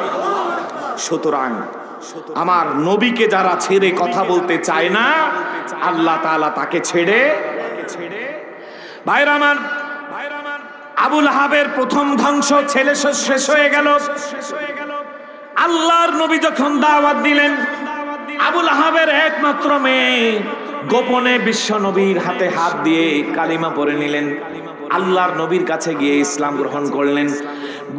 S1: সুতরাং আমার নবীকে যারা ছেড়ে কথা বলতে চায় না, আল্লাহ তাআলা তাকে ছেড়ে। ভাইরা আমার, আবু লাহাবের প্রথম ধ্বংস, ছেলে শেষ হয়ে গেল। আল্লাহর নবী যখন দাওয়াত দিলেন, আবু লাহাবের একমাত্র মেয়ে গোপনে বিশ্ব নবীর হাতে হাত দিয়ে কালিমা পড়ে নিলেন। আল্লাহর নবীর কাছে গিয়ে ইসলাম গ্রহণ করলেন।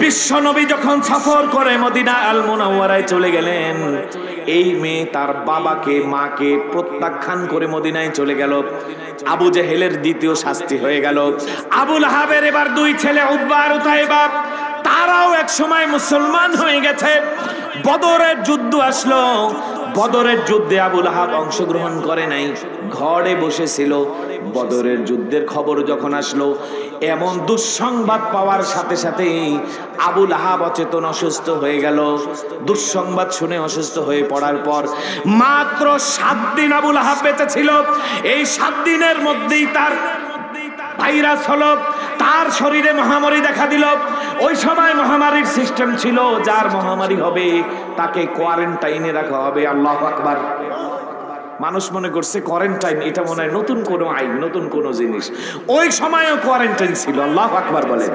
S1: বিশ্ব নবী যখন সফর করে মদিনা আল মুনাওয়ারায় চলে গেলেন, এই মেয়ে তার বাবাকে মাকে প্রত্যাখ্যান করে মদিনায় চলে গেল। আবু জেহেলের দ্বিতীয় শাস্তি হয়ে গেল। আবু লাহাবের এবার দুই ছেলে উতবা আর উতাইবা, তারাও এক সময় মুসলমান হয়ে গেছে। বদরের যুদ্ধ আসলো, বদরের যুদ্ধে আবু লাহাব অংশগ্রহণ করে নাই, ঘরে বসেছিল। বদরের যুদ্ধের খবর যখন আসলো, এমন দুঃসংবাদ পাওয়ার সাথে সাথেই আবু লাহাব অচেতন, অসুস্থ হয়ে গেল। দুঃসংবাদ শুনে অসুস্থ হয়ে পড়ার পর মাত্র 7 দিন আবু লাহাব বেঁচে ছিল। এই 7 দিনের মধ্যেই তার ভাইরাস হলো, তার শরীরে মহামারী দেখা দিল। ওই সময় মহামারীর সিস্টেম ছিল, যার মহামারী হবে তাকে কোয়ারেন্টাইনে রাখা হবে। আল্লাহু আকবার। মানুষ মনে করছে কোয়ারেন্টাইন এটা মনে হয় নতুন কোন আইন, নতুন কোন জিনিস। ওই সময়ও কোয়ারেন্টাইন ছিল। আল্লাহু আকবার বলেন।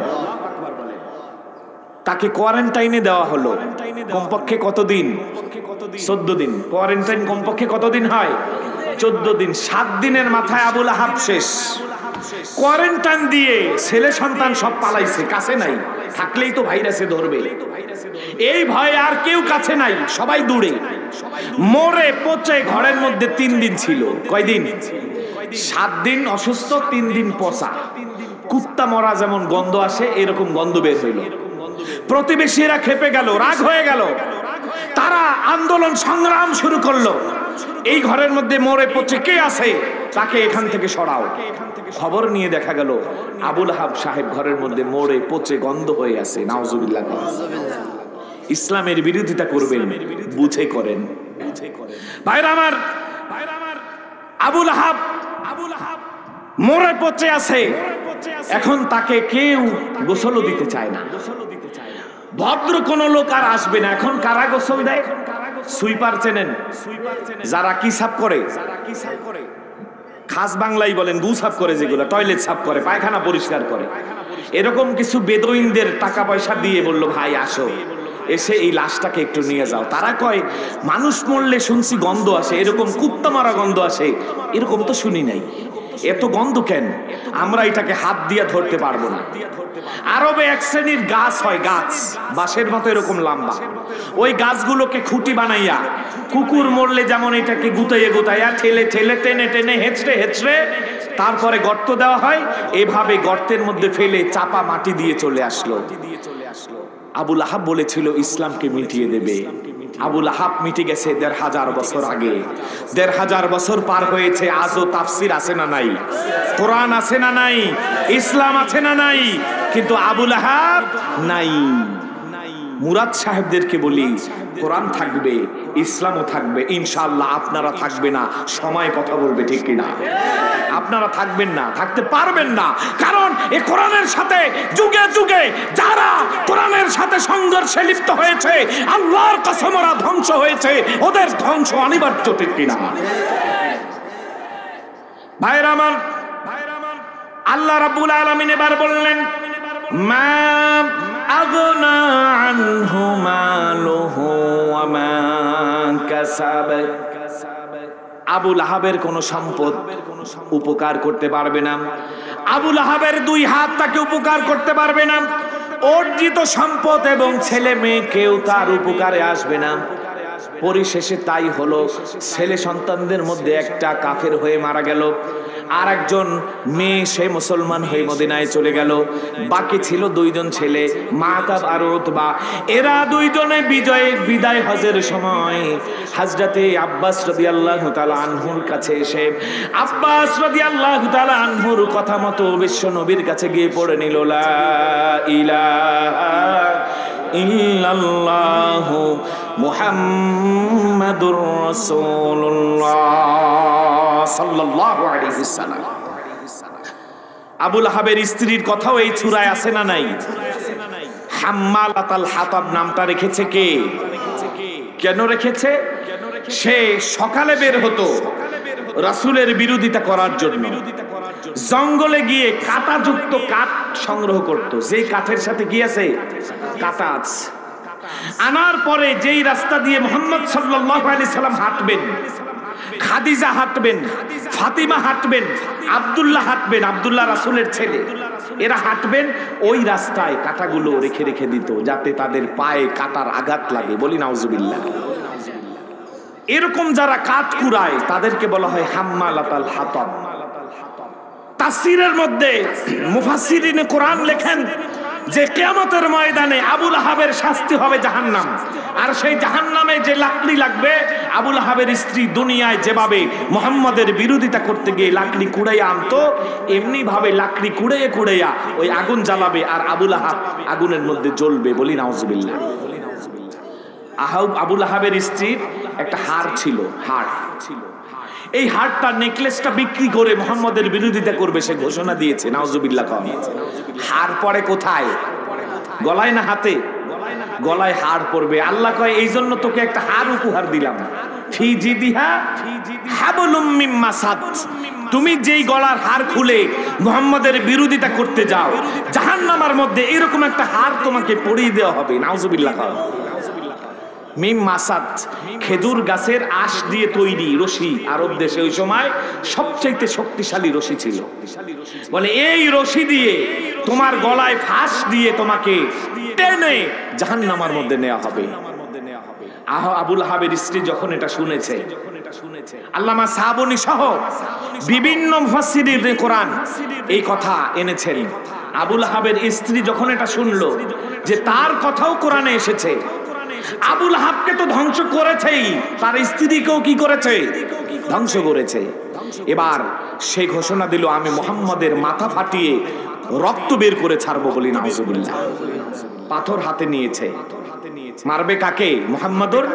S1: তাকে কোয়ারেন্টাইনে দেওয়া হলো। কমপক্ষে কতদিন? 14 দিন। কোয়ারেন্টাইন কমপক্ষে কতদিন হয়? 14 দিন। 7 দিনের মাথায় আবু লাহাব শেষ। কোয়ারেন্টাইন দিয়ে ছেলে সন্তান সব পালাইছে, কাছে নাই, থাকলেই তো ভাইরাসে ধরবে, এই ভয়ে আর কেউ কাছে নাই, সবাই দূরে। মরে পচে ঘরের মধ্যে 3 দিন ছিল। কয়দিন? 7 দিন অসুস্থ, 3 দিন পচা। কুত্তা মরা যেমন গন্ধ আসে, এরকম গন্ধ বের হইল। প্রতিবেশীরা খেপে গেল, রাগ হয়ে গেল। তারা আন্দোলন সংগ্রাম শুরু করলো। এই ঘরের মধ্যে মরে পচে কে আছে, তাকে এখান থেকে সরাও। খবর নিয়ে দেখা গেল আবু লাহাব সাহেব ঘরের মধ্যে মরে পচে গন্ধ হয়ে আছে। নাউজুবিল্লাহ। ইসলামের বিরোধিতা করবেন, বুঝে করেন। ভাইরা আমার, আবু লাহাব মরে পচে আছে। এখন তাকে কেউ গোসলও দিতে চায় না। ভদ্র কোন লোক আর আসবে না। এখন কারা গোসল দেয়? সুইপার চেনেন? যারা কি সাফ করে, খাস বাংলাই বলেন, গু সাফ করে, যেগুলো টয়লেট সাফ করে, পায়খানা পরিষ্কার করে, এরকম কিছু বেদুইনদের টাকা পয়সা দিয়ে বলল, ভাই আসো, এসে এই লাশটাকে একটু নিয়ে যাও। তারা কয়, মানুষ মরলে শুনছি গন্ধ আসে, এরকম কুত্তা মারা গন্ধ আসে এরকম তো শুনি নাই, এত গন্ধ কেন? আমরা এটাকে হাত দিয়ে ধরতে পারবো না। আরবে এক শ্রেণীর গাছ হয়, গাছ বাঁশের মতো এরকম লম্বা, ওই গাছগুলোকে খুঁটি বানাইয়া কুকুর মরলে যেমন এটাকে গুতাইয়া গুতাইয়া ঠেলে ঠেলে টেনে টেনে হেঁচড়ে হেঁচড়ে তারপরে গর্ত দেওয়া হয়, এভাবে গর্তের মধ্যে ফেলে চাপা মাটি দিয়ে চলে আসলো। আবু লাহাব বলেছিল ইসলামকে মিটিয়ে দেবে। আবু লাহাব মিটে গেছে ১৫০০ বছর আগে। ১৫০০ বছর পার হয়েছে, আজও তাফসির আছে না নাই, কোরআন আছে না নাই, ইসলাম আছে না নাই, কিন্তু আবু লাহাব নাই। মুরাদ সাহেবদেরকে বলি, কোরআন থাকবে, ইসলামও থাকবে, ইনশাআল্লাহ আপনারা থাকবে না, সময় কথা বলবে, ঠিক কিনা? আপনারা থাকবেন না, থাকতে পারবেন না, কারণ এই কোরআনের সাথে যুগে যুগে যারা কোরআনের সাথে সংঘর্ষে লিপ্ত হয়েছে, আল্লাহর কসম ওরা ধ্বংস হয়েছে, ওদের ধ্বংস অনিবার্য, ঠিক কিনা? ভাইরা আমার, আল্লাহ রাব্বুল আলামিন এবার বললেন, মা আগনা আনহু মালুহু ওয়া মা কাসাব। আবু লাহাবের কোন সম্পদ উপকার করতে পারবে না, আবু লাহাবের 2 হাত তাকে উপকার করতে পারবে না, অর্জিত সম্পদ এবং ছেলে মেয়ে কেউ তার উপকারে আসবে না। পরিশেষে তাই হলো, ছেলে সন্তানদের মধ্যে একটা কাফের হয়ে মারা গেল, আর একজন মেয়ে সে মুসলমান হয়ে মদিনায় চলে গেল, বাকি ছিল 2 জন ছেলে, মাকাব আর উতবা। এরা 2 জনে বিদায় হজের সময় হযরতে আব্বাস রাদিয়াল্লাহু তাআলা আনহুর কাছে এসে, আব্বাস রাদিয়াল্লাহু তাআলা আনহুর কথা মতো বিশ্ব নবীর কাছে গিয়ে পড়ে নিল, লা ইলাহা ইল্লাল্লাহু মুহাম্মাদুর রাসূলুল্লাহ সাল্লাল্লাহু আলাইহি ওয়াসাল্লাম। আবু লাহাবের স্ত্রীর কথাও এই সূরায় আছে না নাই? হাম্মালাতাল হাতাব নামটা রেখেছে কে? কেন রেখেছে? সে সকালে বের হতো রাসূলের বিরোধিতা করার জন্য, জঙ্গলে গিয়ে কাঁটাযুক্ত কাঠ সংগ্রহ করত, যেই কাঠের সাথে কি আছে? কাঁটা আছে। আনার পরে যেই রাস্তা দিয়ে মুহাম্মদ সাল্লাল্লাহু আলাইহি সাল্লাম হাঁটবেন, খাদিজা হাঁটবেন, ফাতিমা হাঁটবেন, আব্দুল্লাহ হাঁটবেন, আব্দুল্লাহ রাসূলের ছেলে, এরা হাঁটবেন, ওই রাস্তায় কাঁটাগুলো রেখে রেখে দিত যাতে তাদের পায়ে কাঁটার আঘাত লাগে। বলি নাউজুবিল্লাহ। এরকম যারা কাঠ কুড়ায় তাদেরকে বলা হয় হাম্মালাতাল হাতাব। তাফসীরের মধ্যে মুফাসসিরিনে কোরআন লেখেন যে কিয়ামতের ময়দানে আবু লাহাবের শাস্তি হবে জাহান্নাম, আর সেই জাহান্নামে যে লাকড়ি লাগবে, আবু লাহাবের স্ত্রী দুনিয়ায় যেভাবে মুহাম্মাদের বিরোধিতা করতে গিয়ে লাকড়ি কুড়াইয়া আনতো, এমনি ভাবে লাকড়ি কুড়াইয়া কুড়াইয়া ওই আগুন জ্বালাবে, আর আবু লাহাব আগুনের মধ্যে জ্বলবে। বলি নাউজুবিল্লাহ। আবু লাহাবের স্ত্রীর একটা হার ছিল, হার ছিল, এই হারটা, নেকলেসটা বিক্রি করে মুহাম্মাদের বিরোধিতা করবে সে ঘোষণা দিয়েছে। নাউজুবিল্লাহ। হার পরে কোথায়? গলায় না হাতে? গলায় হার পরবে। আল্লাহ কয়, এই জন্য তোকে একটা হার উপহার দিলাম, ফি জিদিহা হাবলুম মিন মাসাদ। তুমি যেই গলার হার খুলে মুহাম্মাদের বিরোধিতা করতে যাও, জাহান্নামের মধ্যে এরকম একটা হার তোমাকে পরিয়ে দেওয়া হবে। নাউজুবিল্লাহ। মিম মাসাদ, খেজুর গাছের আঁশ দিয়ে তৈরি রশি, আরব দেশে ওই সময় সবচেয়ে শক্তিশালী রশি ছিল। বলে এই রশি দিয়ে তোমার গলায় ফাঁস দিয়ে তোমাকে টেনে জাহান্নামের মধ্যে নেওয়া হবে। আবু লাহাবের স্ত্রী যখন এটা শুনেছে, আল্লামা সাহাবনী সহ বিভিন্ন মুফাসসিরিন কোরআন এই কথা এনেছেন। আবু লাহাবের স্ত্রী যখন এটা শুনলো যে তার কথাও কোরআনে এসেছে, আবু লাহাবকে তো ধ্বংস করেছেই, তার স্ত্রীকেও কি করেছে? ধ্বংস করেছে। এবার সে ঘোষণা দিল, আমি মুহাম্মাদের মাথা ফাটিয়ে রক্ত বের করে ছাড়বো। বলি নাউজুবিল্লাহ। পাথর হাতে নিয়েছে, মারবে কাকে? মুহাম্মাদুর।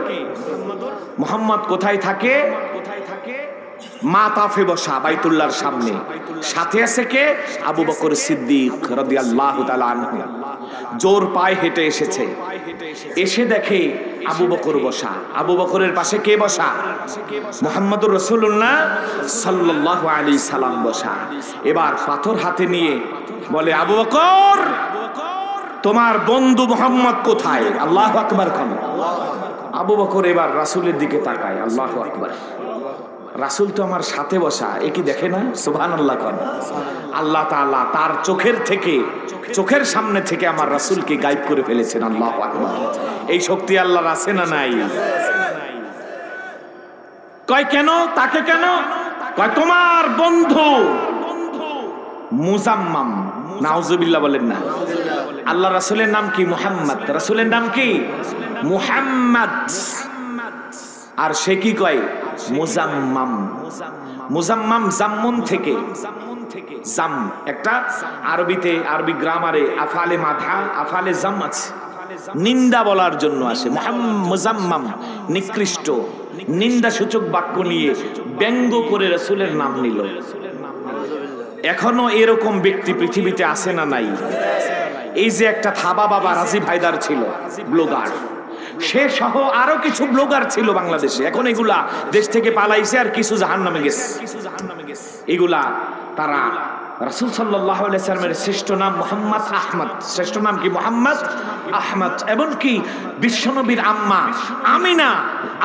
S1: মুহাম্মদ কোথায় থাকে? মা তাফে বসা বাইতুল্লাহর সামনে, সাথে আছে কে? আবু বকর সিদ্দিক রাদিয়াল্লাহু তাআলা আনহু। জোর পায়ে হেঁটে এসেছে, এসে দেখে আবু বকর বসা। আবু বকরের পাশে কে বসা? মুহাম্মদুর রাসূলুল্লাহ সাল্লাল্লাহু আলাইহি সাল্লাম বসা। এবার পাথর হাতে নিয়ে বলে, আবু বকর, তোমার বন্ধু মুহাম্মদ কোথায়? আল্লাহু আকবার। আবু বকর এবার রাসূলের দিকে তাকায়, আল্লাহু আকবার, রাসূল তো আমার সাথে বসা, এ কি দেখে না? সুবহানাল্লাহ। আল্লাহ তাআলা তার চোখের সামনে থেকে আমার রাসূলকে গায়েব করে ফেলেছেন। আল্লাহু আকবার। এই শক্তি আল্লাহর আছে না নাই? কয় কেন? তাকে কেন? কয় তোমার বন্ধু মুজাম্মাম। নাউজুবিল্লাহ বলেন না। আল্লাহ রাসূলের নাম কি? মুহাম্মদ। রাসূলের নাম কি? মুহাম্মদ। আর সে কি কয়? মুজাম্মাম। মুজাম্মাম জাম্মুন থেকে, জাম একটা আরবি গ্রামারে আফালে মাধা আফালে জাম আছে, নিন্দা বলার জন্য আসে। মুজাম্মাম নিকৃষ্ট, নিন্দা সূচক বাক্য নিয়ে ব্যঙ্গ করে রাসূলের নাম নিল। এখনো এরকম ব্যক্তি পৃথিবীতে আছে না নাই? এই যে একটা থাবা বাবা রাজীব হায়দার ছিল ব্লগার, সে সহ আরো কিছু ব্লগার ছিল বাংলাদেশে। এখন এগুলা দেশ থেকে পালাইছে, আর কিছু জাহান্নামে গেছে। এগুলা তারা রাসূল সাল্লাল্লাহু আলাইহি সাল্লামের শ্রেষ্ঠ নাম মুহাম্মদ আহমদ, শ্রেষ্ঠ নাম কি? মুহাম্মদ আহমদ। এবং কি বিশ্বনবীর আম্মা আমিনা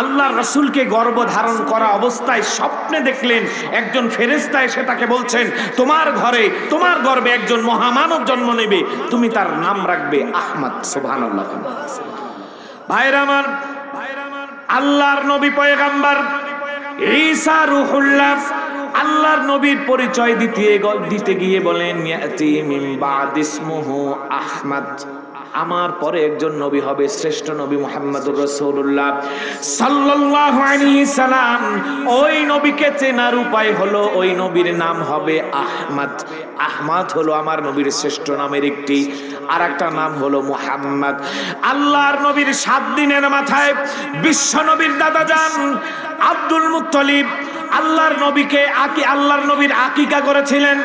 S1: আল্লাহর রাসূলকে গর্ভ ধারণ করা অবস্থায় স্বপ্নে দেখলেন একজন ফেরেশতা এসে তাকে বলছেন, তোমার ঘরে, তোমার গর্ভে একজন মহামানব জন্ম নেবে, তুমি তার নাম রাখবে আহমদ। সুবহানাল্লাহ। ভাইরা আমার, আল্লাহর নবী পয়গম্বর ঈসা রূহুল্লাহ আল্লাহর নবীর পরিচয় দিতে গিয়ে বলেন, ইয়াতি মিন বাদ ইসমুহু আহমদ, আমার পরে একজন নবী হবে, শ্রেষ্ঠ নবী মুহাম্মদুর রাসূলুল্লাহ সাল্লাল্লাহু আলাইহি সাল্লাম। ওই নবীকে চেনার উপায় হলো ওই নবীর নাম হবে আহমদ। আহমদ হলো আমার নবীর শ্রেষ্ঠ নামের একটি, আর একটা নাম হলো মুহাম্মদ। আল্লাহর নবীর 7 দিনের মাথায় বিশ্ব নবীর দাদা যান আব্দুল মুত্তালিব আল্লাহর নবীর আকিকা করেছিলেন।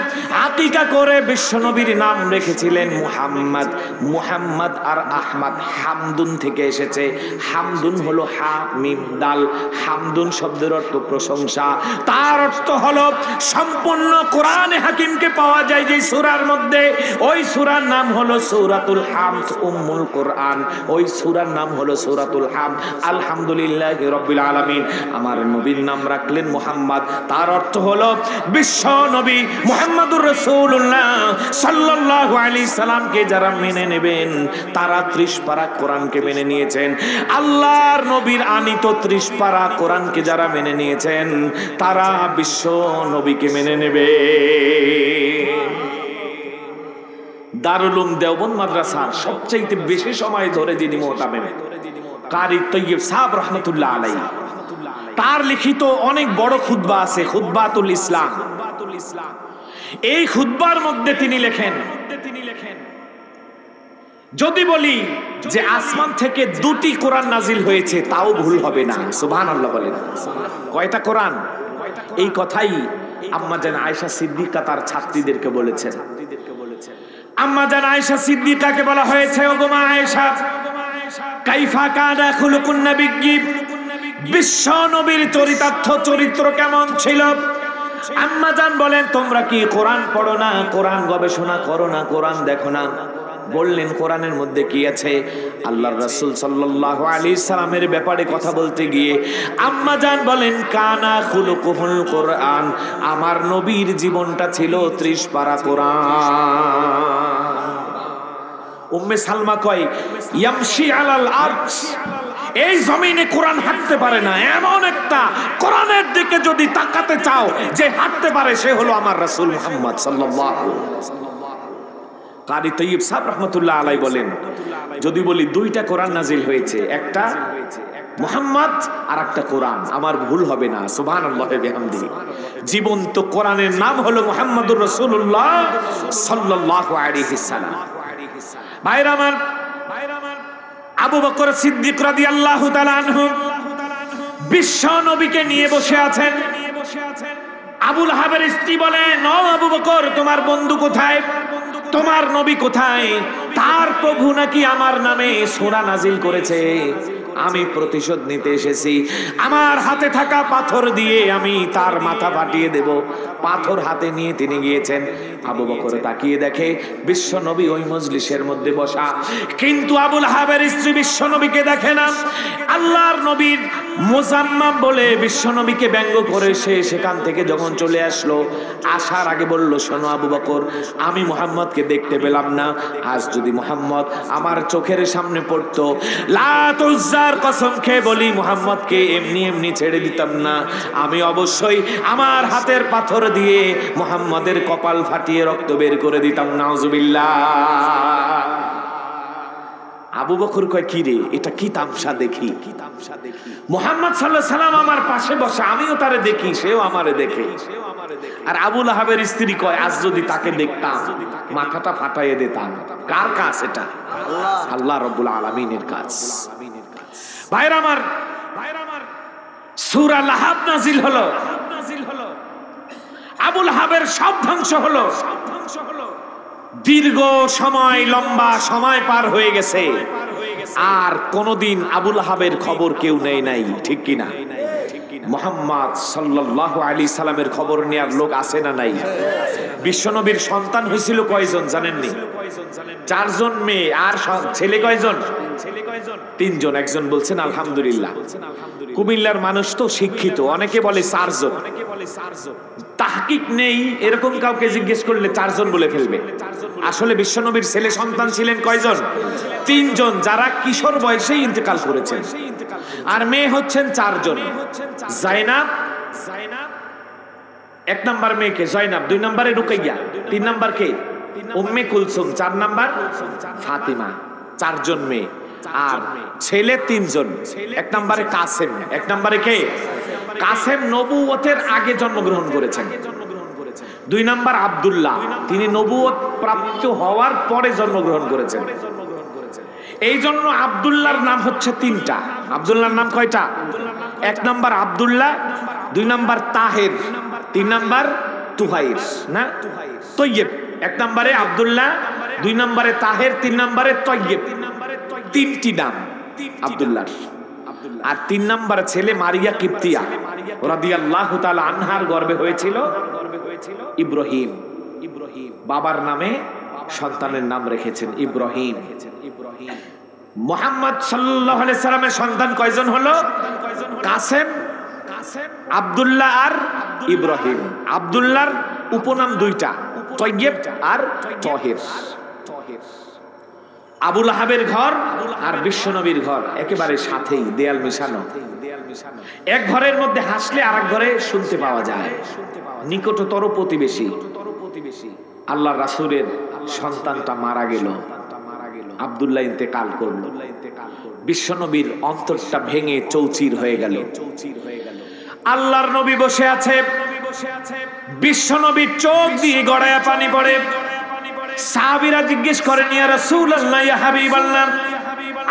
S1: আকিকা করে বিশ্ব নবীর নাম রেখেছিলেন মুহাম্মদ। মুহাম্মদ আর আহমদ হামদুন থেকে এসেছে। হামদুন হলো হা মিম দাল। হামদুন শব্দের অর্থ প্রশংসা, তার অর্থ হলো সম্পূর্ণ কোরআনে হাকিমকে পাওয়া যায় যে সূরার মধ্যে, ওই সূরার নাম হলো সূরাতুল হামদ, উম্মুল কোরআন। ওই সূরার নাম হলো সূরাতুল হামদ। আলহামদুলিল্লাহি রাব্বিল আলামিন। আমার নবীর নাম রাখলেন মুহাম্মদ, তার অর্থ হলো বিশ্ব নবী মুহাম্মদুর রাসূলুল্লাহ সাল্লাল্লাহু আলাইহি সাল্লামকে যারা মেনে নেবেন তারা 30 পারা কোরআনকে মেনে নিয়েছেন। আল্লাহর নবীর আনিত 30 পারা কোরআনকে যারা মেনে নিয়েছেন তারা বিশ্ব নবীকে মেনে নেবে। দারুল উলুম দেওবন্দ মাদ্রাসার সবচেয়ে বেশি সময় ধরে যিনি মোহতামিম কারি তৈয়ব সাহেব রাহমাতুল্লাহ আলাইহি, তার লিখিত অনেক বড় খুতবা আছে, খুতবাতুল ইসলাম। এই খুতবার মধ্যে তিনি লেখেন, যদি বলি যে আসমান থেকে 2টি কোরআন নাজিল হয়েছে তাও ভুল হবে না। সুবহানাল্লাহ বলেন। কয়টা কোরআন? এই কথাই আম্মা জান আয়েশা সিদ্দিকা তার ছাত্রীদেরকে বলেছেন। আম্মা জান আয়েশা সিদ্দিকাকে বলা হয়েছে, ওগো মা আয়েশা, কাইফা কানা খুলুকুন নবী, বিশ্ব নবীর চরিত্র কেমন ছিল? আম্মা জান বলেন, তোমরা কি কোরআন পড়ো না, কোরআন গবেষণা করো না, কোরআন দেখো না? বললেন কোরআনের মধ্যে কি আছে? আল্লাহর রাসূল সাল্লাল্লাহু আলাইহি সাল্লামের ব্যাপারে কথা বলতে গিয়ে আম্মা জান বলেন, কানা খুলুকুল কোরআন, আমার নবীর জীবনটা ছিল 30 পারা কোরআন। উম্মে সালমা কয়, ইয়ামশি আলাল আরশ, এই জমিনে কোরআন হাঁটতে পারে না, এমন একটা কোরআনের দিকে যদি তাকাতে চাও যে হাঁটতে পারে সে হলো আমার রাসূল মুহাম্মদ সাল্লাল্লাহু আলাইহি ওয়াসাল্লাম। কারি তৈয়ব সাহেব রাহমাতুল্লাহ আলাইহি বলেন, যদি বলি 2টা কোরআন নাজিল হয়েছে, একটা মুহাম্মদ আর একটা কোরআন, আমার ভুল হবে না। সুবহানাল্লাহি ওয়া বিহামদিহি। জীবন্ত কোরআনের নাম হলো মুহাম্মদুর রাসূলুল্লাহ সাল্লাল্লাহু আলাইহি সাল্লাম। ভাইরা আমার, আবু বকর সিদ্দিক রাদিয়াল্লাহু তাআলা আনহু বিশ্ব নবীকে নিয়ে বসে আছেন। আবুল আহাবের স্ত্রী বলেন, ও আবু বকর, তোমার বন্ধু কোথায়, তোমার নবী কোথায়? তার প্রভু নাকি আমার নামে সূরা নাজিল করেছে, আমি প্রতিশোধ নিতে এসেছি, আমার হাতে থাকা পাথর দিয়ে আমি তার মাথা ফাটিয়ে দেব। পাথর হাতে নিয়ে তিনি গিয়েছেন। আবু বকর তাকিয়ে দেখে বিশ্ব নবী ওই মজলিসের মধ্যে বসা, কিন্তু আবুল আহাবের স্ত্রী বিশ্ব নবীকে দেখে না। আল্লাহর নবীর মুজাম্মাম বলে বিশ্ব নবীকে ব্যঙ্গ করে সে সেখান থেকে যখন চলে আসলো, আসার আগে বলল, শোনো আবু বকর, আমি মুহাম্মদকে দেখতে পেলাম না, আজ যদি মুহাম্মদ আমার চোখের সামনে পড়তো, লাত উজ্জার কসম খেয়ে বলি মুহাম্মদকে এমনি এমনি ছেড়ে দিতাম না, আমি অবশ্যই আমার হাতের পাথর দিয়ে মুহাম্মদের কপাল ফাটিয়ে রক্ত বের করে দিতাম। নাউজুবিল্লাহ। আবু বকর কয়, কি রে, এটা কি তামসা দেখি, মুহাম্মদ সাল্লাল্লাহু আলাইহি সাল্লাম আমার পাশে বসে, আমিও তারে দেখি, সেও আমারে দেখে। আর আবুল আহাবের স্ত্রী কয়, আজ যদি তাকে দেখতাম মাথাটা ফাটাইয়ে দিতাম। কার কাজ এটা? আল্লাহ রাব্বুল আলামিনের কাজ। ভাইরা আমার, সূরা লাহাব নাজিল হলো, আবুল আহাবের সব ধ্বংস হলো। দীর্ঘ সময়, লম্বা সময় পার হয়ে গেছে, আর কোনদিন আবুল আহাবের খবর কেউ নেয় নাই, ঠিক কিনা? মুহাম্মদ সাল্লাল্লাহু আলাইহি সাল্লামের খবর নেয়ার লোক আছে না নাই? বিশ্বনবীর সন্তান হয়েছিল কয়জন জানেননি? 4 জন মেয়ে, আর ছেলে কয়জন? 3 জন। একজন বলছেন আলহামদুলিল্লাহ। কুমিল্লার মানুষ তো শিক্ষিত, অনেকে বলে 4 জন। তাহকিক নেই, এরকম কাউকে জিজ্ঞেস করলে 4 জন বলে ফেলবে। আসলে বিশ্বনবীর ছেলে সন্তান ছিলেন কয়জন? 3 জন, যারা কিশোর বয়সেই ইন্তেকাল করেছেন। আর মেয়ে হচ্ছেন 4 জন। জাইনাব, 1 নাম্বার মেয়েকে জয়নাব, 2 নম্বরে রুকাইয়া, 3 নাম্বার কে? উম্মে কুলসুম, 4 নাম্বার ফাতিমা। 4 জন মেয়ে, আর ছেলে 3 জন। 1 নম্বরে কাসেম, 1 নম্বরে কে? কাসেম নবুয়তের আগে জন্মগ্রহণ করেছেন। 2 নাম্বার আব্দুল্লাহ, তিনি নবুয়ত প্রাপ্ত হওয়ার পরে জন্মগ্রহণ করেছেন। এই জন্য আব্দুল্লাহর নাম হচ্ছে 3টা। আব্দুল্লাহর নাম কয়টা? 1 number Abdullah, 2 number Taher, 3 number Tuhair, না তৈয়ব। 1 নম্বরে আব্দুল্লাহ, 2 নম্বরে তাহের, 3 নম্বরে তৈয়ব। 3টি নাম আব্দুল্লাহর। আর 3 নম্বর ছেলে মারিয়া কিপ্তিয়া রাদিয়াল্লাহু তাআলা আনহার গর্ভে হয়েছিল ইব্রাহিম। বাবার নামে সন্তানের নাম রেখেছেন ইব্রাহিম। মুহাম্মদ সাল্লাল্লাহু আলাইহি সাল্লামের সন্তান কয়জন হলো? কাসেম, আব্দুল্লাহ আর ইব্রাহিম। আব্দুল্লাহর উপনাম 2টা, তৈয়ব আর তহির। আবুল আহাবের ঘর আর বিশ্বনবীর ঘর একেবারে সাথেই, দেয়াল মিশানো। এক ঘরের মধ্যে হাসলে আর এক ঘরে শুনতে পাওয়া যায়, নিকটতর প্রতিবেশী। আল্লাহর রাসূলের সন্তানটা মারা গেল, আব্দুল্লাহ ইন্তেকাল করল। বিশ্বনবীর অন্তরটা ভেঙে চৌচির হয়ে গেল। আল্লাহর নবী বসে আছে, বিশ্বনবীর চোখ দিয়ে গড়ায়া পানি পড়ে। সাহাবীরা জিজ্ঞেস করেন, ইয়া রাসূলুল্লাহ, ইয়া হাবিবাল্লাহ,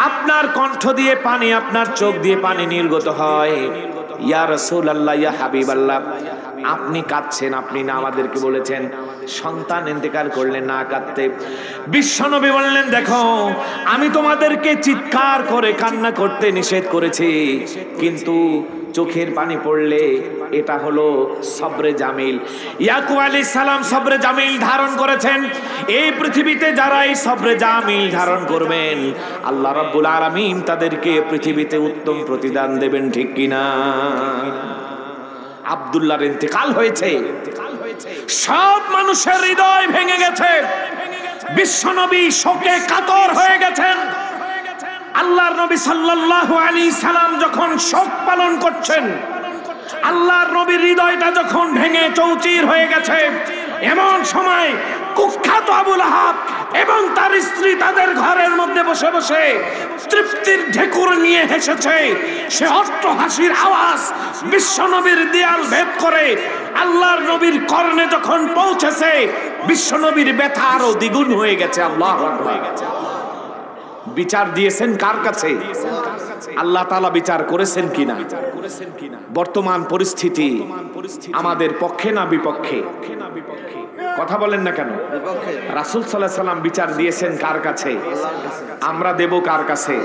S1: আপনার কণ্ঠ দিয়ে পানি, আপনার চোখ দিয়ে পানি নির্গত হয়। ইয়া রাসূলুল্লাহ, ইয়া হাবিবাল্লাহ, আপনি কাঁদছেন, আপনি না আমাদেরকে বলেছেন সন্তান ইন্তেকাল করলে না কাঁদতে। বিশ্বনবী বললেন, দেখো, আমি তোমাদেরকে চিৎকার করে কান্না করতে নিষেধ করেছি, কিন্তু চোখের পানি পড়লে এটা হলো সবরে জামিল। ইয়াকুব আলাইহিস সালাম সবরে জামিল ধারণ করেছেন। এই পৃথিবীতে যারা এই সবরে জামিল ধারণ করবেন, আল্লাহ রাব্বুল আলামিন তাদেরকে পৃথিবীতে উত্তম প্রতিদান দেবেন, ঠিক কিনা? আব্দুল্লাহর ইন্তেকাল হয়েছে, সব মানুষের হৃদয় ভেঙে গেছে। বিশ্বনবী শোকে কাতর হয়ে গেছেন। আল্লাহর নবী সাল্লাল্লাহু আলাইহি সাল্লাম যখন শোক পালন করছেন, আল্লাহর নবীর হৃদয়টা যখন ভেঙে চৌচির হয়ে গেছে, এমন সময় কুখ্যাত আবুল আহাব এবং তার স্ত্রী তাদের ঘরের মধ্যে বসে বসে তৃপ্তির ঢেকুর নিয়ে হেসেছে। সে অট্ট হাসির আওয়াজ বিশ্বনবীর দেয়াল ভেদ করে আল্লাহর নবীর কর্ণে যখন পৌঁছেছে, বিশ্বনবীর ব্যথা আরো দ্বিগুণ হয়ে গেছে। আল্লাহু আকবার। বিচার দিয়েছেন কার কাছে? আল্লাহ তাআলা বিচার করেছেন কিনা, বর্তমান পরিস্থিতি আমাদের পক্ষে না বিপক্ষে? কথা বলেন না কেন? রাসূল সাল্লাল্লাহু আলাইহি সাল্লাম বিচার দিয়েছেন কার কাছে? আমরা দেব কার কাছে?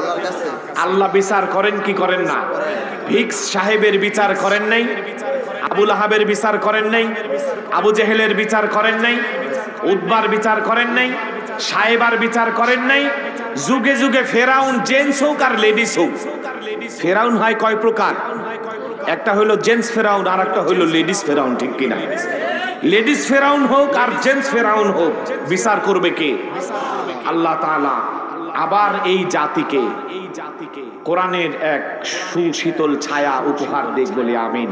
S1: আল্লাহ বিচার করেন কি করেন না? ভিক্স সাহেবের বিচার করেন নাই, আবু লাহাবের বিচার করেন নাই, আবু জেহেলের বিচার করেন নাই, উতবার বিচার করেন নাই, সাহেবার বিচার করেন নাই। যুগে যুগে ফেরাউন জেন্টস হোক আর লেডিস হোক, ফেরাউন হয় কয় প্রকার? একটা হলো জেন্টস ফেরাউন, আর একটা হলো লেডিস ফেরাউন, ঠিক কিনা? লেডিস ফেরাউন হোক আর জেন্টস ফেরাউন হোক, বিচার করবে কে? আল্লাহ তাআলা। আবার এই জাতিকে কোরআনের এক সুশীতল ছায়া উপহার দেখ বলে আমিন।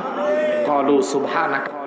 S1: কলু সুবহানাকা।